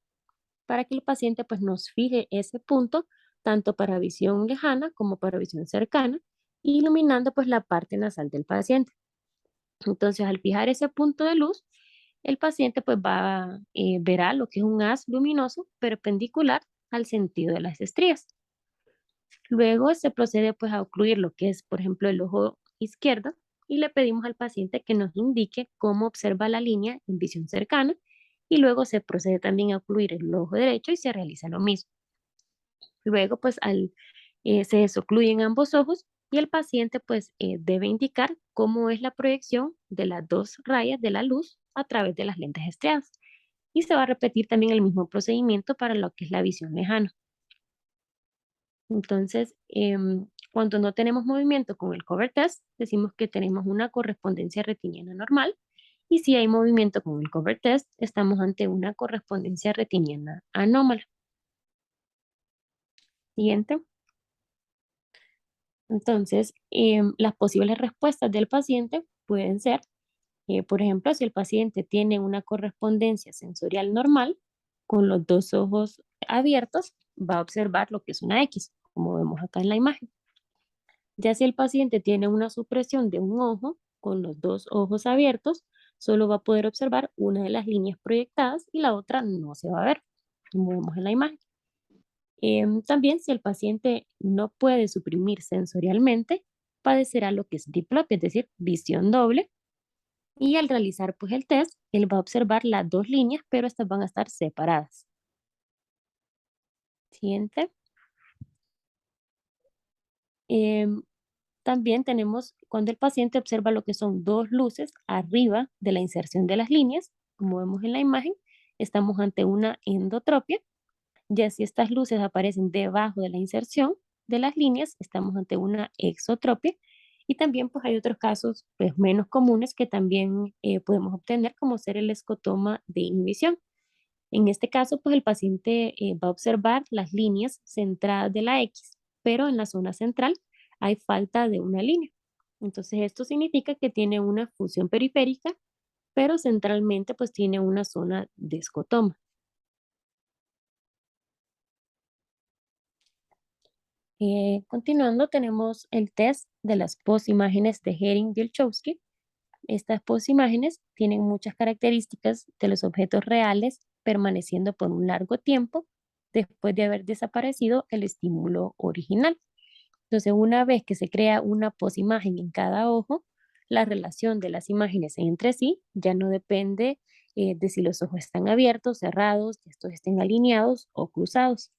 para que el paciente pues nos fije ese punto, tanto para visión lejana como para visión cercana, iluminando pues la parte nasal del paciente. Entonces, al fijar ese punto de luz, el paciente pues verá lo que es un haz luminoso perpendicular al sentido de las estrías. Luego se procede pues a ocluir lo que es, por ejemplo, el ojo izquierdo y le pedimos al paciente que nos indique cómo observa la línea en visión cercana y luego se procede también a ocluir el ojo derecho y se realiza lo mismo. Luego pues se desocluyen ambos ojos y el paciente pues debe indicar cómo es la proyección de las dos rayas de la luz a través de las lentes estriadas. Y se va a repetir también el mismo procedimiento para lo que es la visión lejana. Entonces, cuando no tenemos movimiento con el cover test, decimos que tenemos una correspondencia retiniana normal. Y si hay movimiento con el cover test, estamos ante una correspondencia retiniana anómala. Siguiente. Entonces, las posibles respuestas del paciente pueden ser, por ejemplo, si el paciente tiene una correspondencia sensorial normal, con los dos ojos abiertos va a observar lo que es una X, como vemos acá en la imagen. Ya si el paciente tiene una supresión de un ojo con los dos ojos abiertos, solo va a poder observar una de las líneas proyectadas y la otra no se va a ver, como vemos en la imagen. También si el paciente no puede suprimir sensorialmente, padecerá lo que es diplopia, es decir, visión doble. Y al realizar pues el test, él va a observar las dos líneas, pero estas van a estar separadas. Siguiente. Em, También tenemos cuando el paciente observa lo que son dos luces arriba de la inserción de las líneas, como vemos en la imagen, estamos ante una endotropia. Ya si estas luces aparecen debajo de la inserción de las líneas, estamos ante una exotropia. Y también pues hay otros casos pues, menos comunes que también podemos obtener, como ser el escotoma de inhibición. En este caso, pues el paciente va a observar las líneas centradas de la X, pero en la zona central hay falta de una línea. Entonces esto significa que tiene una fusión periférica, pero centralmente pues tiene una zona de escotoma. Continuando, tenemos el test de las posimágenes de Hering-Dielchowski. Estas posimágenes tienen muchas características de los objetos reales permaneciendo por un largo tiempo después de haber desaparecido el estímulo original. Entonces, una vez que se crea una posimagen en cada ojo, la relación de las imágenes entre sí ya no depende de si los ojos están abiertos, cerrados, que estos estén alineados o cruzados.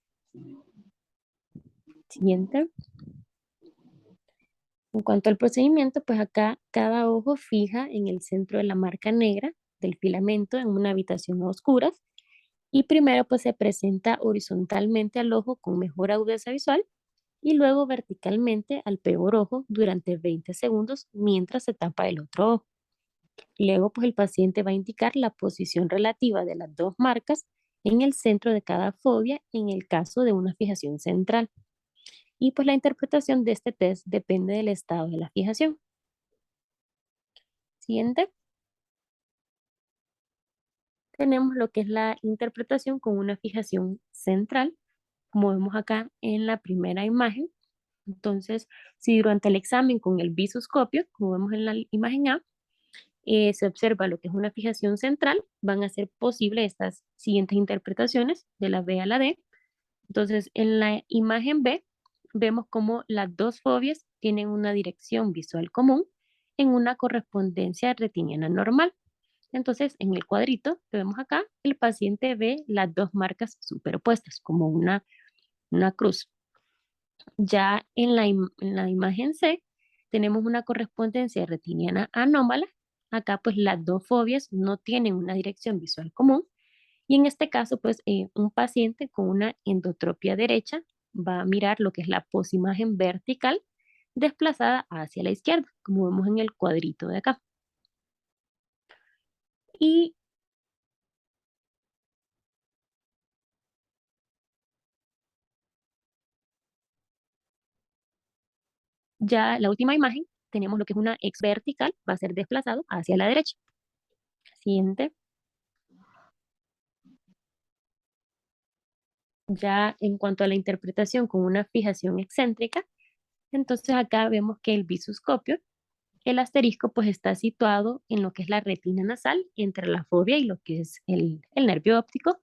Siguiente. En cuanto al procedimiento, pues acá cada ojo fija en el centro de la marca negra del filamento en una habitación a oscuras y primero pues se presenta horizontalmente al ojo con mejor agudeza visual y luego verticalmente al peor ojo durante 20 segundos mientras se tapa el otro ojo. Luego pues el paciente va a indicar la posición relativa de las dos marcas en el centro de cada fobia en el caso de una fijación central. Y pues la interpretación de este test depende del estado de la fijación. Siguiente. Tenemos lo que es la interpretación con una fijación central, como vemos acá en la primera imagen. Entonces, si durante el examen con el visoscopio, como vemos en la imagen A, se observa lo que es una fijación central, van a ser posibles estas siguientes interpretaciones de la B a la D. Entonces, en la imagen B, vemos cómo las dos fobias tienen una dirección visual común en una correspondencia retiniana normal. Entonces, en el cuadrito que vemos acá, el paciente ve las dos marcas superpuestas como una cruz. Ya en la imagen C, tenemos una correspondencia retiniana anómala. Acá, pues, las dos fobias no tienen una dirección visual común. Y en este caso, pues, un paciente con una endotropia derecha va a mirar lo que es la posimagen vertical desplazada hacia la izquierda, como vemos en el cuadrito de acá. Y ya la última imagen, tenemos lo que es una X vertical, va a ser desplazado hacia la derecha. Siguiente. Ya en cuanto a la interpretación con una fijación excéntrica, entonces acá vemos que el visoscopio, el asterisco pues está situado en lo que es la retina nasal, entre la fobia y lo que es el nervio óptico.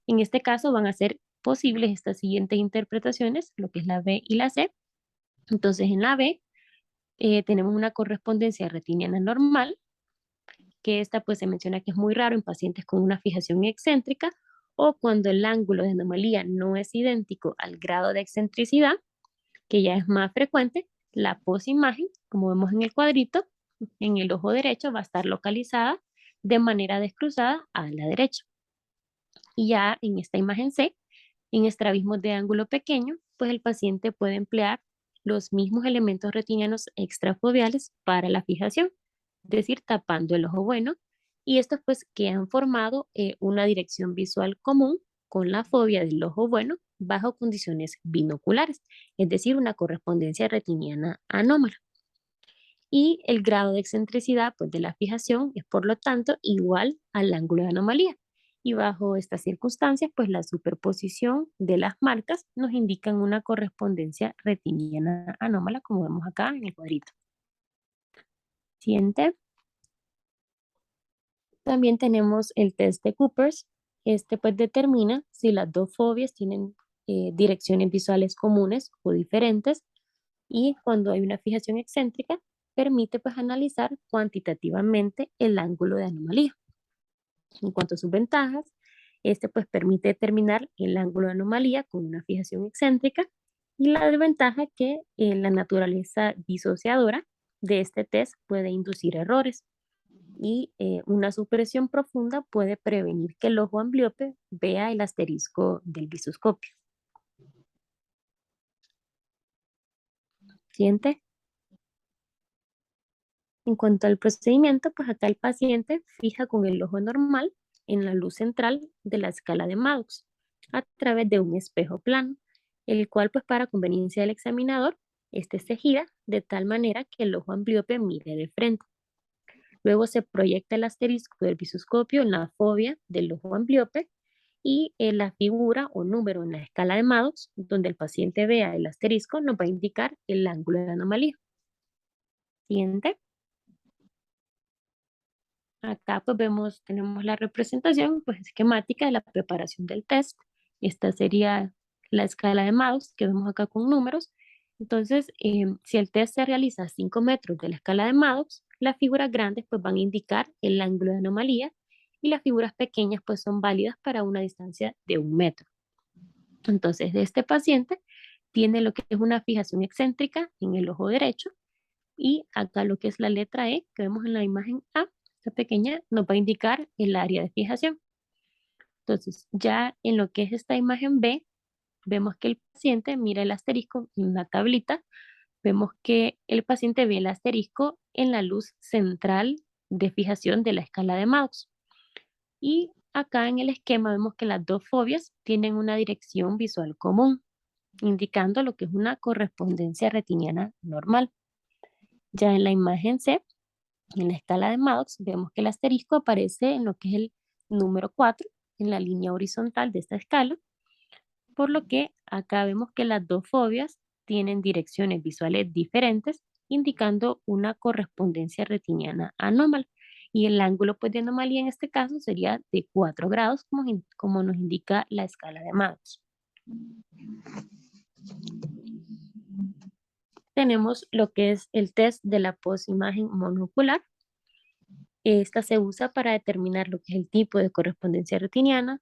En este caso van a ser posibles estas siguientes interpretaciones, lo que es la B y la C. Entonces en la B tenemos una correspondencia retiniana normal, que esta pues se menciona que es muy raro en pacientes con una fijación excéntrica o cuando el ángulo de anomalía no es idéntico al grado de excentricidad, que ya es más frecuente. La posimagen, como vemos en el cuadrito, en el ojo derecho va a estar localizada de manera descruzada a la derecha. Y ya en esta imagen C, en estrabismos de ángulo pequeño, pues el paciente puede emplear los mismos elementos retinianos extrafoveales para la fijación, es decir, tapando el ojo bueno, y estos pues que han formado una dirección visual común con la fobia del ojo bueno bajo condiciones binoculares, es decir, una correspondencia retiniana anómala. Y el grado de excentricidad pues, de la fijación es por lo tanto igual al ángulo de anomalía. Y bajo estas circunstancias, pues la superposición de las marcas nos indican una correspondencia retiniana anómala, como vemos acá en el cuadrito. Siguiente. También tenemos el test de Coopers. Este pues determina si las dos fobias tienen direcciones visuales comunes o diferentes, y cuando hay una fijación excéntrica, permite pues analizar cuantitativamente el ángulo de anomalía. En cuanto a sus ventajas, este pues permite determinar el ángulo de anomalía con una fijación excéntrica, y la desventaja que la naturaleza disociadora de este test puede inducir errores, y una supresión profunda puede prevenir que el ojo ambliope vea el asterisco del visoscopio. Siguiente. En cuanto al procedimiento, pues acá el paciente fija con el ojo normal en la luz central de la escala de Maddox a través de un espejo plano, el cual pues para conveniencia del examinador, este se gira de tal manera que el ojo ambliope mire de frente. Luego se proyecta el asterisco del visoscopio en la fobia del ojo ambliope, y la figura o número en la escala de Maddox donde el paciente vea el asterisco nos va a indicar el ángulo de anomalía. Siguiente. Acá pues tenemos la representación pues esquemática de la preparación del test. Esta sería la escala de Maddox que vemos acá con números. Entonces, si el test se realiza a 5 metros de la escala de Maddox, las figuras grandes pues van a indicar el ángulo de anomalía, y las figuras pequeñas pues son válidas para una distancia de 1 metro. Entonces, de este paciente tiene lo que es una fijación excéntrica en el ojo derecho, y acá lo que es la letra E que vemos en la imagen A, esta pequeña, nos va a indicar el área de fijación. Entonces, ya en lo que es esta imagen B, vemos que el paciente mira el asterisco en la tablita. Vemos que el paciente ve el asterisco en la luz central de fijación de la escala de Maddox. Y acá en el esquema vemos que las dos fobias tienen una dirección visual común, indicando lo que es una correspondencia retiniana normal. Ya en la imagen C, en la escala de Maddox, vemos que el asterisco aparece en lo que es el número 4, en la línea horizontal de esta escala, por lo que acá vemos que las dos fobias tienen direcciones visuales diferentes, indicando una correspondencia retiniana anómala. Y el ángulo pues, de anomalía en este caso sería de 4 grados, como nos indica la escala de Maddox. Tenemos lo que es el test de la posimagen monocular. Esta se usa para determinar lo que es el tipo de correspondencia retiniana,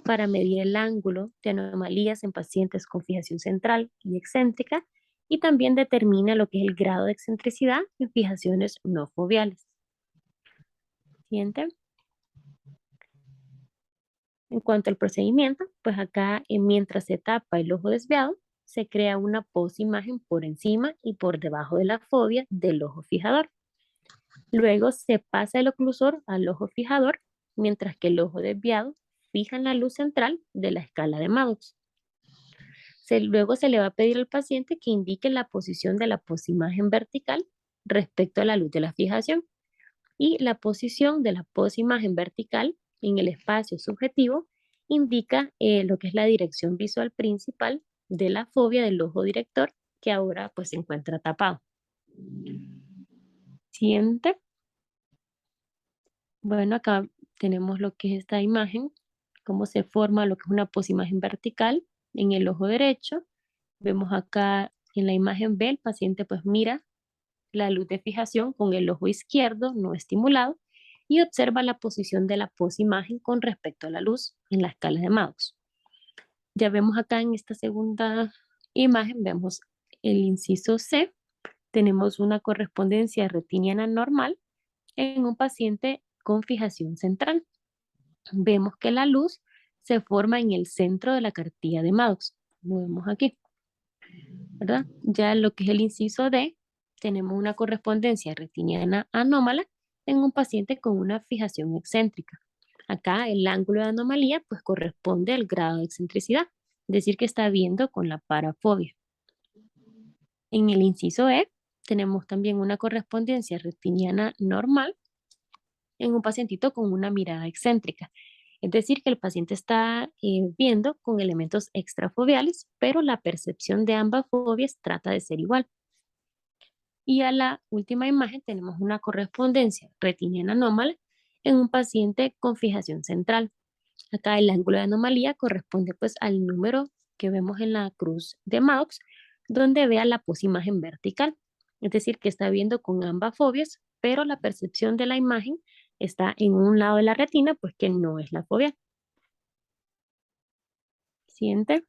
para medir el ángulo de anomalías en pacientes con fijación central y excéntrica, y también determina lo que es el grado de excentricidad en fijaciones no foveales. Siguiente. En cuanto al procedimiento, pues acá mientras se tapa el ojo desviado, se crea una posimagen por encima y por debajo de la fobia del ojo fijador. Luego se pasa el oclusor al ojo fijador, mientras que el ojo desviado fija en la luz central de la escala de Maddox. Luego se le va a pedir al paciente que indique la posición de la posimagen vertical respecto a la luz de la fijación, y la posición de la posimagen vertical en el espacio subjetivo indica lo que es la dirección visual principal de la fobia del ojo director, que ahora pues se encuentra tapado. Siguiente. Bueno, acá tenemos lo que es esta imagen, cómo se forma lo que es una posimagen vertical en el ojo derecho. Vemos acá en la imagen B, el paciente pues mira la luz de fijación con el ojo izquierdo no estimulado, y observa la posición de la posimagen con respecto a la luz en la escala de Maddox. Ya vemos acá en esta segunda imagen, vemos el inciso C, tenemos una correspondencia retiniana normal en un paciente con fijación central. Vemos que la luz se forma en el centro de la cartilla de Maddox, lo vemos aquí, ¿verdad? Ya en lo que es el inciso D, tenemos una correspondencia retiniana anómala en un paciente con una fijación excéntrica. Acá el ángulo de anomalía pues corresponde al grado de excentricidad, es decir, que está viendo con la parafobia. En el inciso E tenemos también una correspondencia retiniana normal en un pacientito con una mirada excéntrica. Es decir, que el paciente está viendo con elementos extrafoveales, pero la percepción de ambas fobias trata de ser igual. Y a la última imagen tenemos una correspondencia retiniana anómala en un paciente con fijación central. Acá el ángulo de anomalía corresponde pues al número que vemos en la cruz de Maux, donde vea la posimagen vertical. Es decir, que está viendo con ambas fobias, pero la percepción de la imagen está en un lado de la retina, pues que no es la fobia. Siguiente.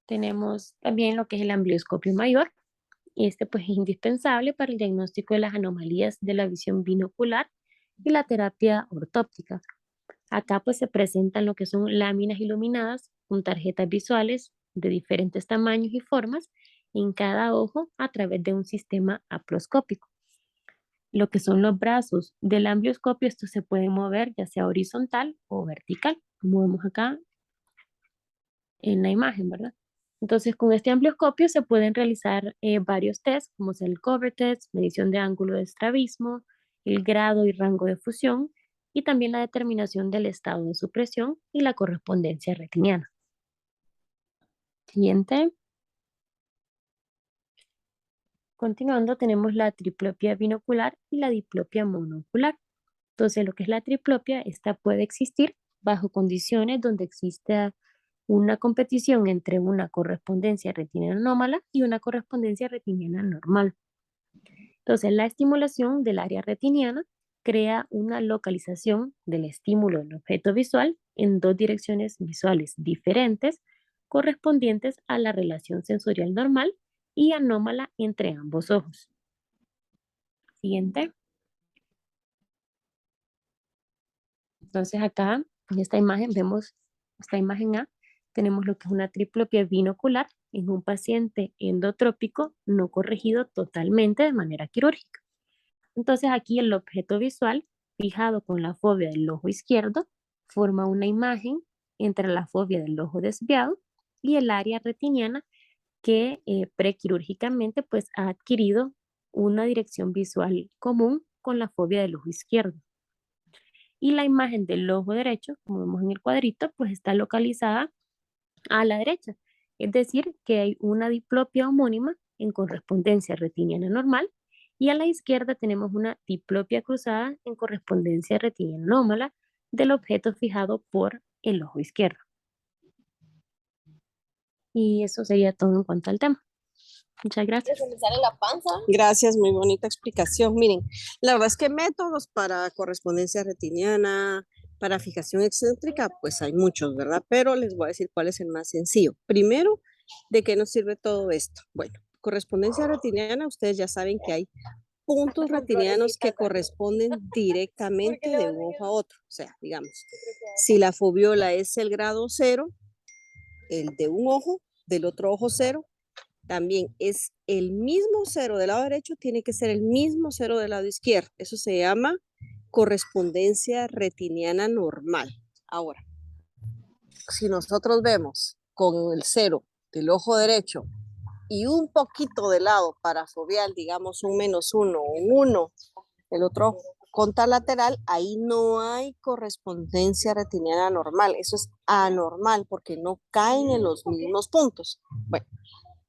Tenemos también lo que es el amblioscopio mayor. Este pues es indispensable para el diagnóstico de las anomalías de la visión binocular y la terapia ortóptica. Acá pues se presentan lo que son láminas iluminadas con tarjetas visuales de diferentes tamaños y formas en cada ojo a través de un sistema aploscópico. Lo que son los brazos del amblioscopio, estos se pueden mover ya sea horizontal o vertical, como vemos acá en la imagen, ¿verdad? Entonces, con este amplioscopio se pueden realizar varios tests, como es el cover test, medición de ángulo de estrabismo, el grado y rango de fusión, y también la determinación del estado de supresión y la correspondencia retiniana. Siguiente. Continuando, tenemos la triplopia binocular y la diplopia monocular. Entonces, lo que es la triplopia, esta puede existir bajo condiciones donde exista una competición entre una correspondencia retiniana anómala y una correspondencia retiniana normal. Entonces, la estimulación del área retiniana crea una localización del estímulo del objeto visual en dos direcciones visuales diferentes correspondientes a la relación sensorial normal y anómala entre ambos ojos. Siguiente. Entonces acá, en esta imagen, vemos esta imagen A, tenemos lo que es una triplopia binocular en un paciente endotrópico no corregido totalmente de manera quirúrgica. Entonces aquí el objeto visual fijado con la fobia del ojo izquierdo forma una imagen entre la fobia del ojo desviado y el área retiniana que prequirúrgicamente pues ha adquirido una dirección visual común con la fobia del ojo izquierdo. Y la imagen del ojo derecho, como vemos en el cuadrito, pues está localizada a la derecha. Es decir, que hay una diplopia homónima en correspondencia retiniana normal y a la izquierda tenemos una diplopia cruzada en correspondencia retiniana anómala del objeto fijado por el ojo izquierdo. Y eso sería todo en cuanto al tema. Muchas gracias. Gracias, muy bonita explicación. Miren, la verdad es que métodos para correspondencia retiniana, para fijación excéntrica, pues hay muchos, ¿verdad? Pero les voy a decir cuál es el más sencillo. Primero, ¿de qué nos sirve todo esto? Bueno, correspondencia retiniana, ustedes ya saben que hay puntos retinianos que corresponden directamente de un ojo a otro. O sea, digamos, si la foviola es el grado 0, el de un ojo, del otro ojo 0, también es el mismo 0 del lado derecho, tiene que ser el mismo 0 del lado izquierdo. Eso se llama correspondencia retiniana normal. Ahora, si nosotros vemos con el 0 del ojo derecho y un poquito de lado parafoveal, digamos un -1 o un 1, el otro contralateral, ahí no hay correspondencia retiniana normal. Eso es anormal porque no caen en los mismos puntos. Bueno,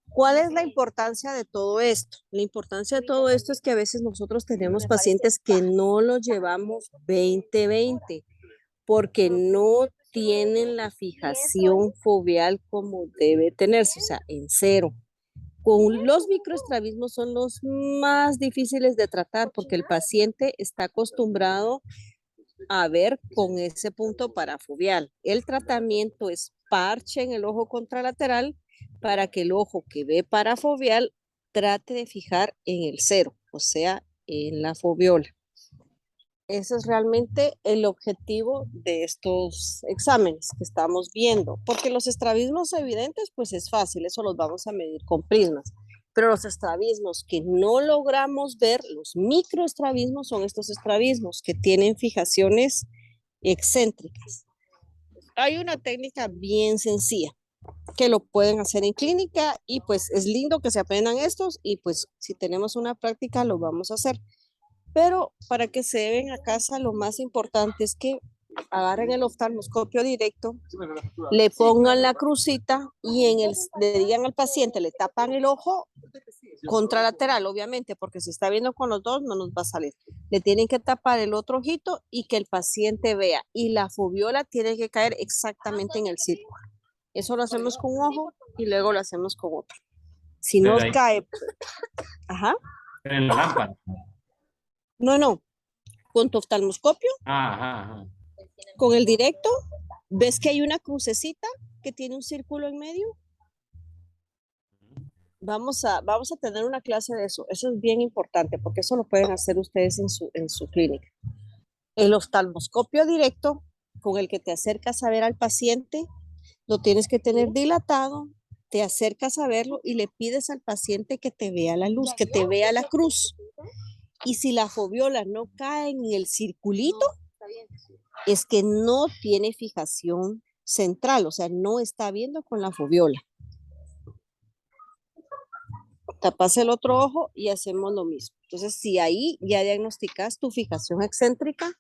¿cuál es la importancia de todo esto? La importancia de todo esto es que a veces nosotros tenemos pacientes que no los llevamos 20-20 porque no tienen la fijación foveal como debe tenerse, o sea, en 0. Con los microestrabismos son los más difíciles de tratar porque el paciente está acostumbrado a ver con ese punto parafoveal. El tratamiento es parche en el ojo contralateral para que el ojo que ve parafoveal trate de fijar en el 0, o sea, en la foviola. Ese es realmente el objetivo de estos exámenes que estamos viendo, porque los estrabismos evidentes, pues es fácil, eso los vamos a medir con prismas, pero los estrabismos que no logramos ver, los microestrabismos, son estos estrabismos que tienen fijaciones excéntricas. Hay una técnica bien sencilla que lo pueden hacer en clínica y pues es lindo que se aprendan estos y pues si tenemos una práctica lo vamos a hacer. Pero para que se den a casa, lo más importante es que agarren el oftalmoscopio directo, le pongan la crucita y le digan al paciente, le tapan el ojo contralateral, obviamente, porque si está viendo con los dos no nos va a salir. Le tienen que tapar el otro ojito y que el paciente vea. Y la foviola tiene que caer exactamente en el círculo. Eso lo hacemos con un ojo y luego lo hacemos con otro. Si no Pero ahí- cae, ajá, pero en la lámpara. no, con tu oftalmoscopio, Ajá, ajá. con el directo, ves que hay una crucecita que tiene un círculo en medio. Vamos a tener una clase de eso. Eso es bien importante porque eso lo pueden hacer ustedes en su clínica. El oftalmoscopio directo con el que te acercas a ver al paciente, lo tienes que tener dilatado, te acercas a verlo y le pides al paciente que te vea la luz, que te vea la cruz. Y si la foviola no cae en el circulito, es que no tiene fijación central, o sea, no está viendo con la foviola. Tapas el otro ojo y hacemos lo mismo. Entonces, si ahí ya diagnosticas tu fijación excéntrica,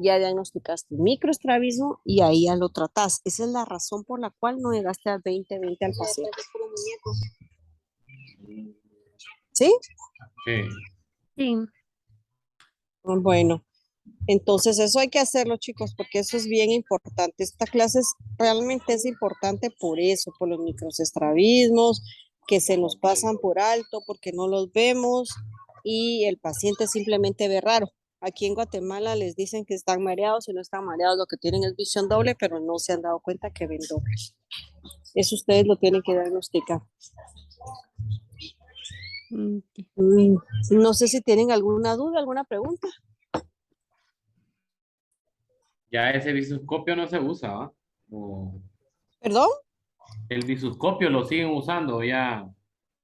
ya diagnosticas tu microestrabismo y ahí ya lo tratas. Esa es la razón por la cual no llegaste al 20/20 al paciente. ¿Sí? Sí. Sí. Bueno, entonces eso hay que hacerlo, chicos, porque eso es bien importante. Esta clase realmente es importante por eso, por los microestrabismos que se nos pasan por alto porque no los vemos y el paciente simplemente ve raro. Aquí en Guatemala les dicen que están mareados y no están mareados, lo que tienen es visión doble, pero no se han dado cuenta que ven doble. Eso ustedes lo tienen que diagnosticar. No sé si tienen alguna duda, alguna pregunta. Ya ese visuscopio no se usa, ¿va? O ¿Perdón? el visuscopio lo siguen usando ya.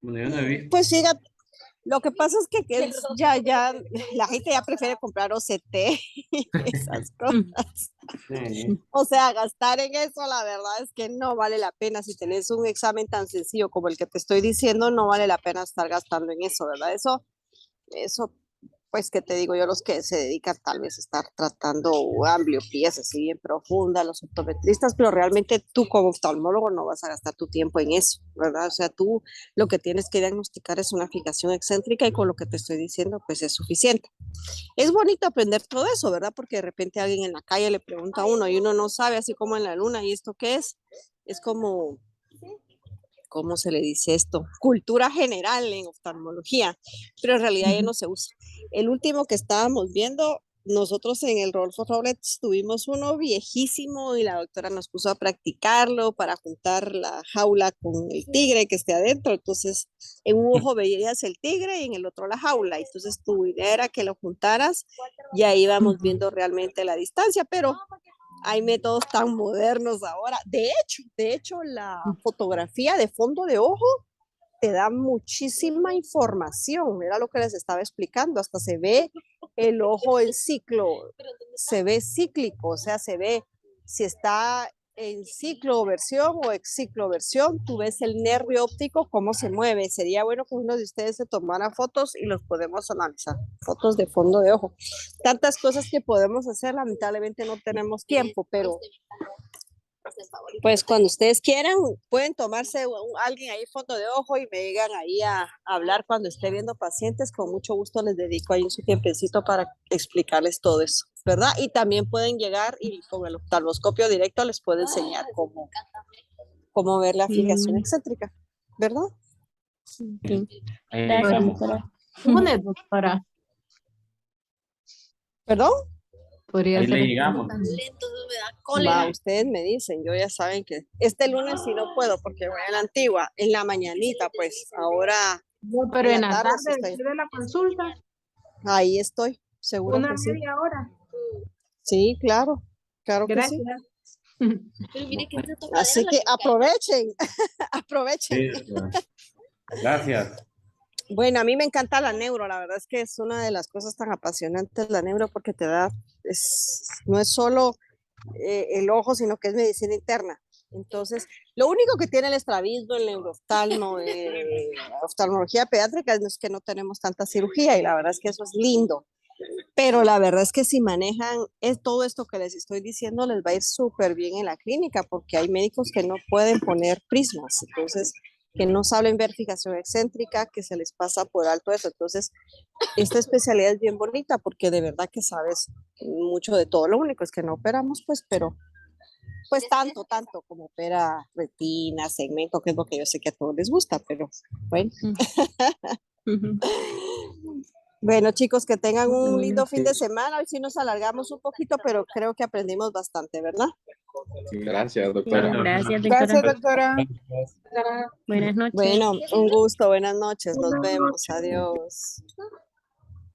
Bueno, yo no he visto. Pues fíjate, lo que pasa es que ya la gente ya prefiere comprar OCT y esas cosas. Sí. O sea, gastar en eso, la verdad es que no vale la pena. Si tenés un examen tan sencillo como el que te estoy diciendo, no vale la pena estar gastando en eso, ¿verdad? Eso, pues, que te digo yo, los que se dedican tal vez a estar tratando ambliopías así bien profundas, los optometristas, pero realmente tú como oftalmólogo no vas a gastar tu tiempo en eso, ¿verdad? O sea, tú lo que tienes que diagnosticar es una fijación excéntrica y con lo que te estoy diciendo, pues es suficiente. Es bonito aprender todo eso, ¿verdad? Porque de repente alguien en la calle le pregunta a uno y uno no sabe, así como en la luna, ¿y esto qué es? Es como, ¿cómo se le dice esto? Cultura general en oftalmología, pero en realidad ya no se usa. El último que estábamos viendo, nosotros en el Rodolfo Robles tuvimos uno viejísimo y la doctora nos puso a practicarlo para juntar la jaula con el tigre que esté adentro. Entonces, en un ojo veías el tigre y en el otro la jaula. Entonces, tu idea era que lo juntaras y ahí íbamos viendo realmente la distancia, pero hay métodos tan modernos ahora. De hecho, la fotografía de fondo de ojo te da muchísima información. Era lo que les estaba explicando. Hasta se ve el ojo en ciclo, se ve cíclico, o sea, se ve si está en cicloversión o excicloversión, tú ves el nervio óptico cómo se mueve. Sería bueno que uno de ustedes se tomara fotos y los podemos analizar. Fotos de fondo de ojo. Tantas cosas que podemos hacer, lamentablemente no tenemos tiempo, pero pues cuando ustedes quieran, pueden tomarse alguien ahí fondo de ojo y me llegan ahí a hablar cuando esté viendo pacientes. Con mucho gusto les dedico ahí su tiempecito para explicarles todo eso, ¿verdad? Y también pueden llegar y con el oftalmoscopio directo les puedo enseñar cómo ver la fijación excéntrica, ¿verdad? Sí. Ahí Gracias, llegamos. doctora. Una doctora, ¿Perdón? podría Ahí ser. le llegamos. Va, ustedes me dicen, yo ya saben que este lunes sí no puedo porque voy a la antigua, en la mañanita, pues ahora No, pero en en la la tarde tarde, sí estoy. después de la consulta, Ahí estoy, seguro una que sí. media hora. Sí, claro, claro que sí. Gracias. Así que aprovechen, aprovechen. Sí, pues. Gracias. Bueno, a mí me encanta la neuro, la verdad es que es una de las cosas tan apasionantes la neuro porque te da, no es solo el ojo, sino que es medicina interna. Entonces, lo único que tiene el estrabismo, el neurooftalmo, oftalmología pediátrica es que no tenemos tanta cirugía y la verdad es que eso es lindo. Pero la verdad es que si manejan todo esto que les estoy diciendo, les va a ir súper bien en la clínica, porque hay médicos que no pueden poner prismas, entonces, que no saben ver fijación excéntrica, que se les pasa por alto eso. Entonces, esta especialidad es bien bonita porque de verdad que sabes mucho de todo. Lo único es que no operamos, pues, pero pues tanto como opera retina, segmento, que es lo que yo sé que a todos les gusta, pero bueno. Ujú. Bueno, chicos, que tengan un Bueno, lindo fin de semana. Hoy sí nos alargamos un poquito, pero creo que aprendimos bastante, ¿verdad? Sí. Gracias, sí, doctora. gracias, Gracias, doctora. doctora. Buenas noches. Bueno, un gusto, buenas noches, nos vemos, adiós.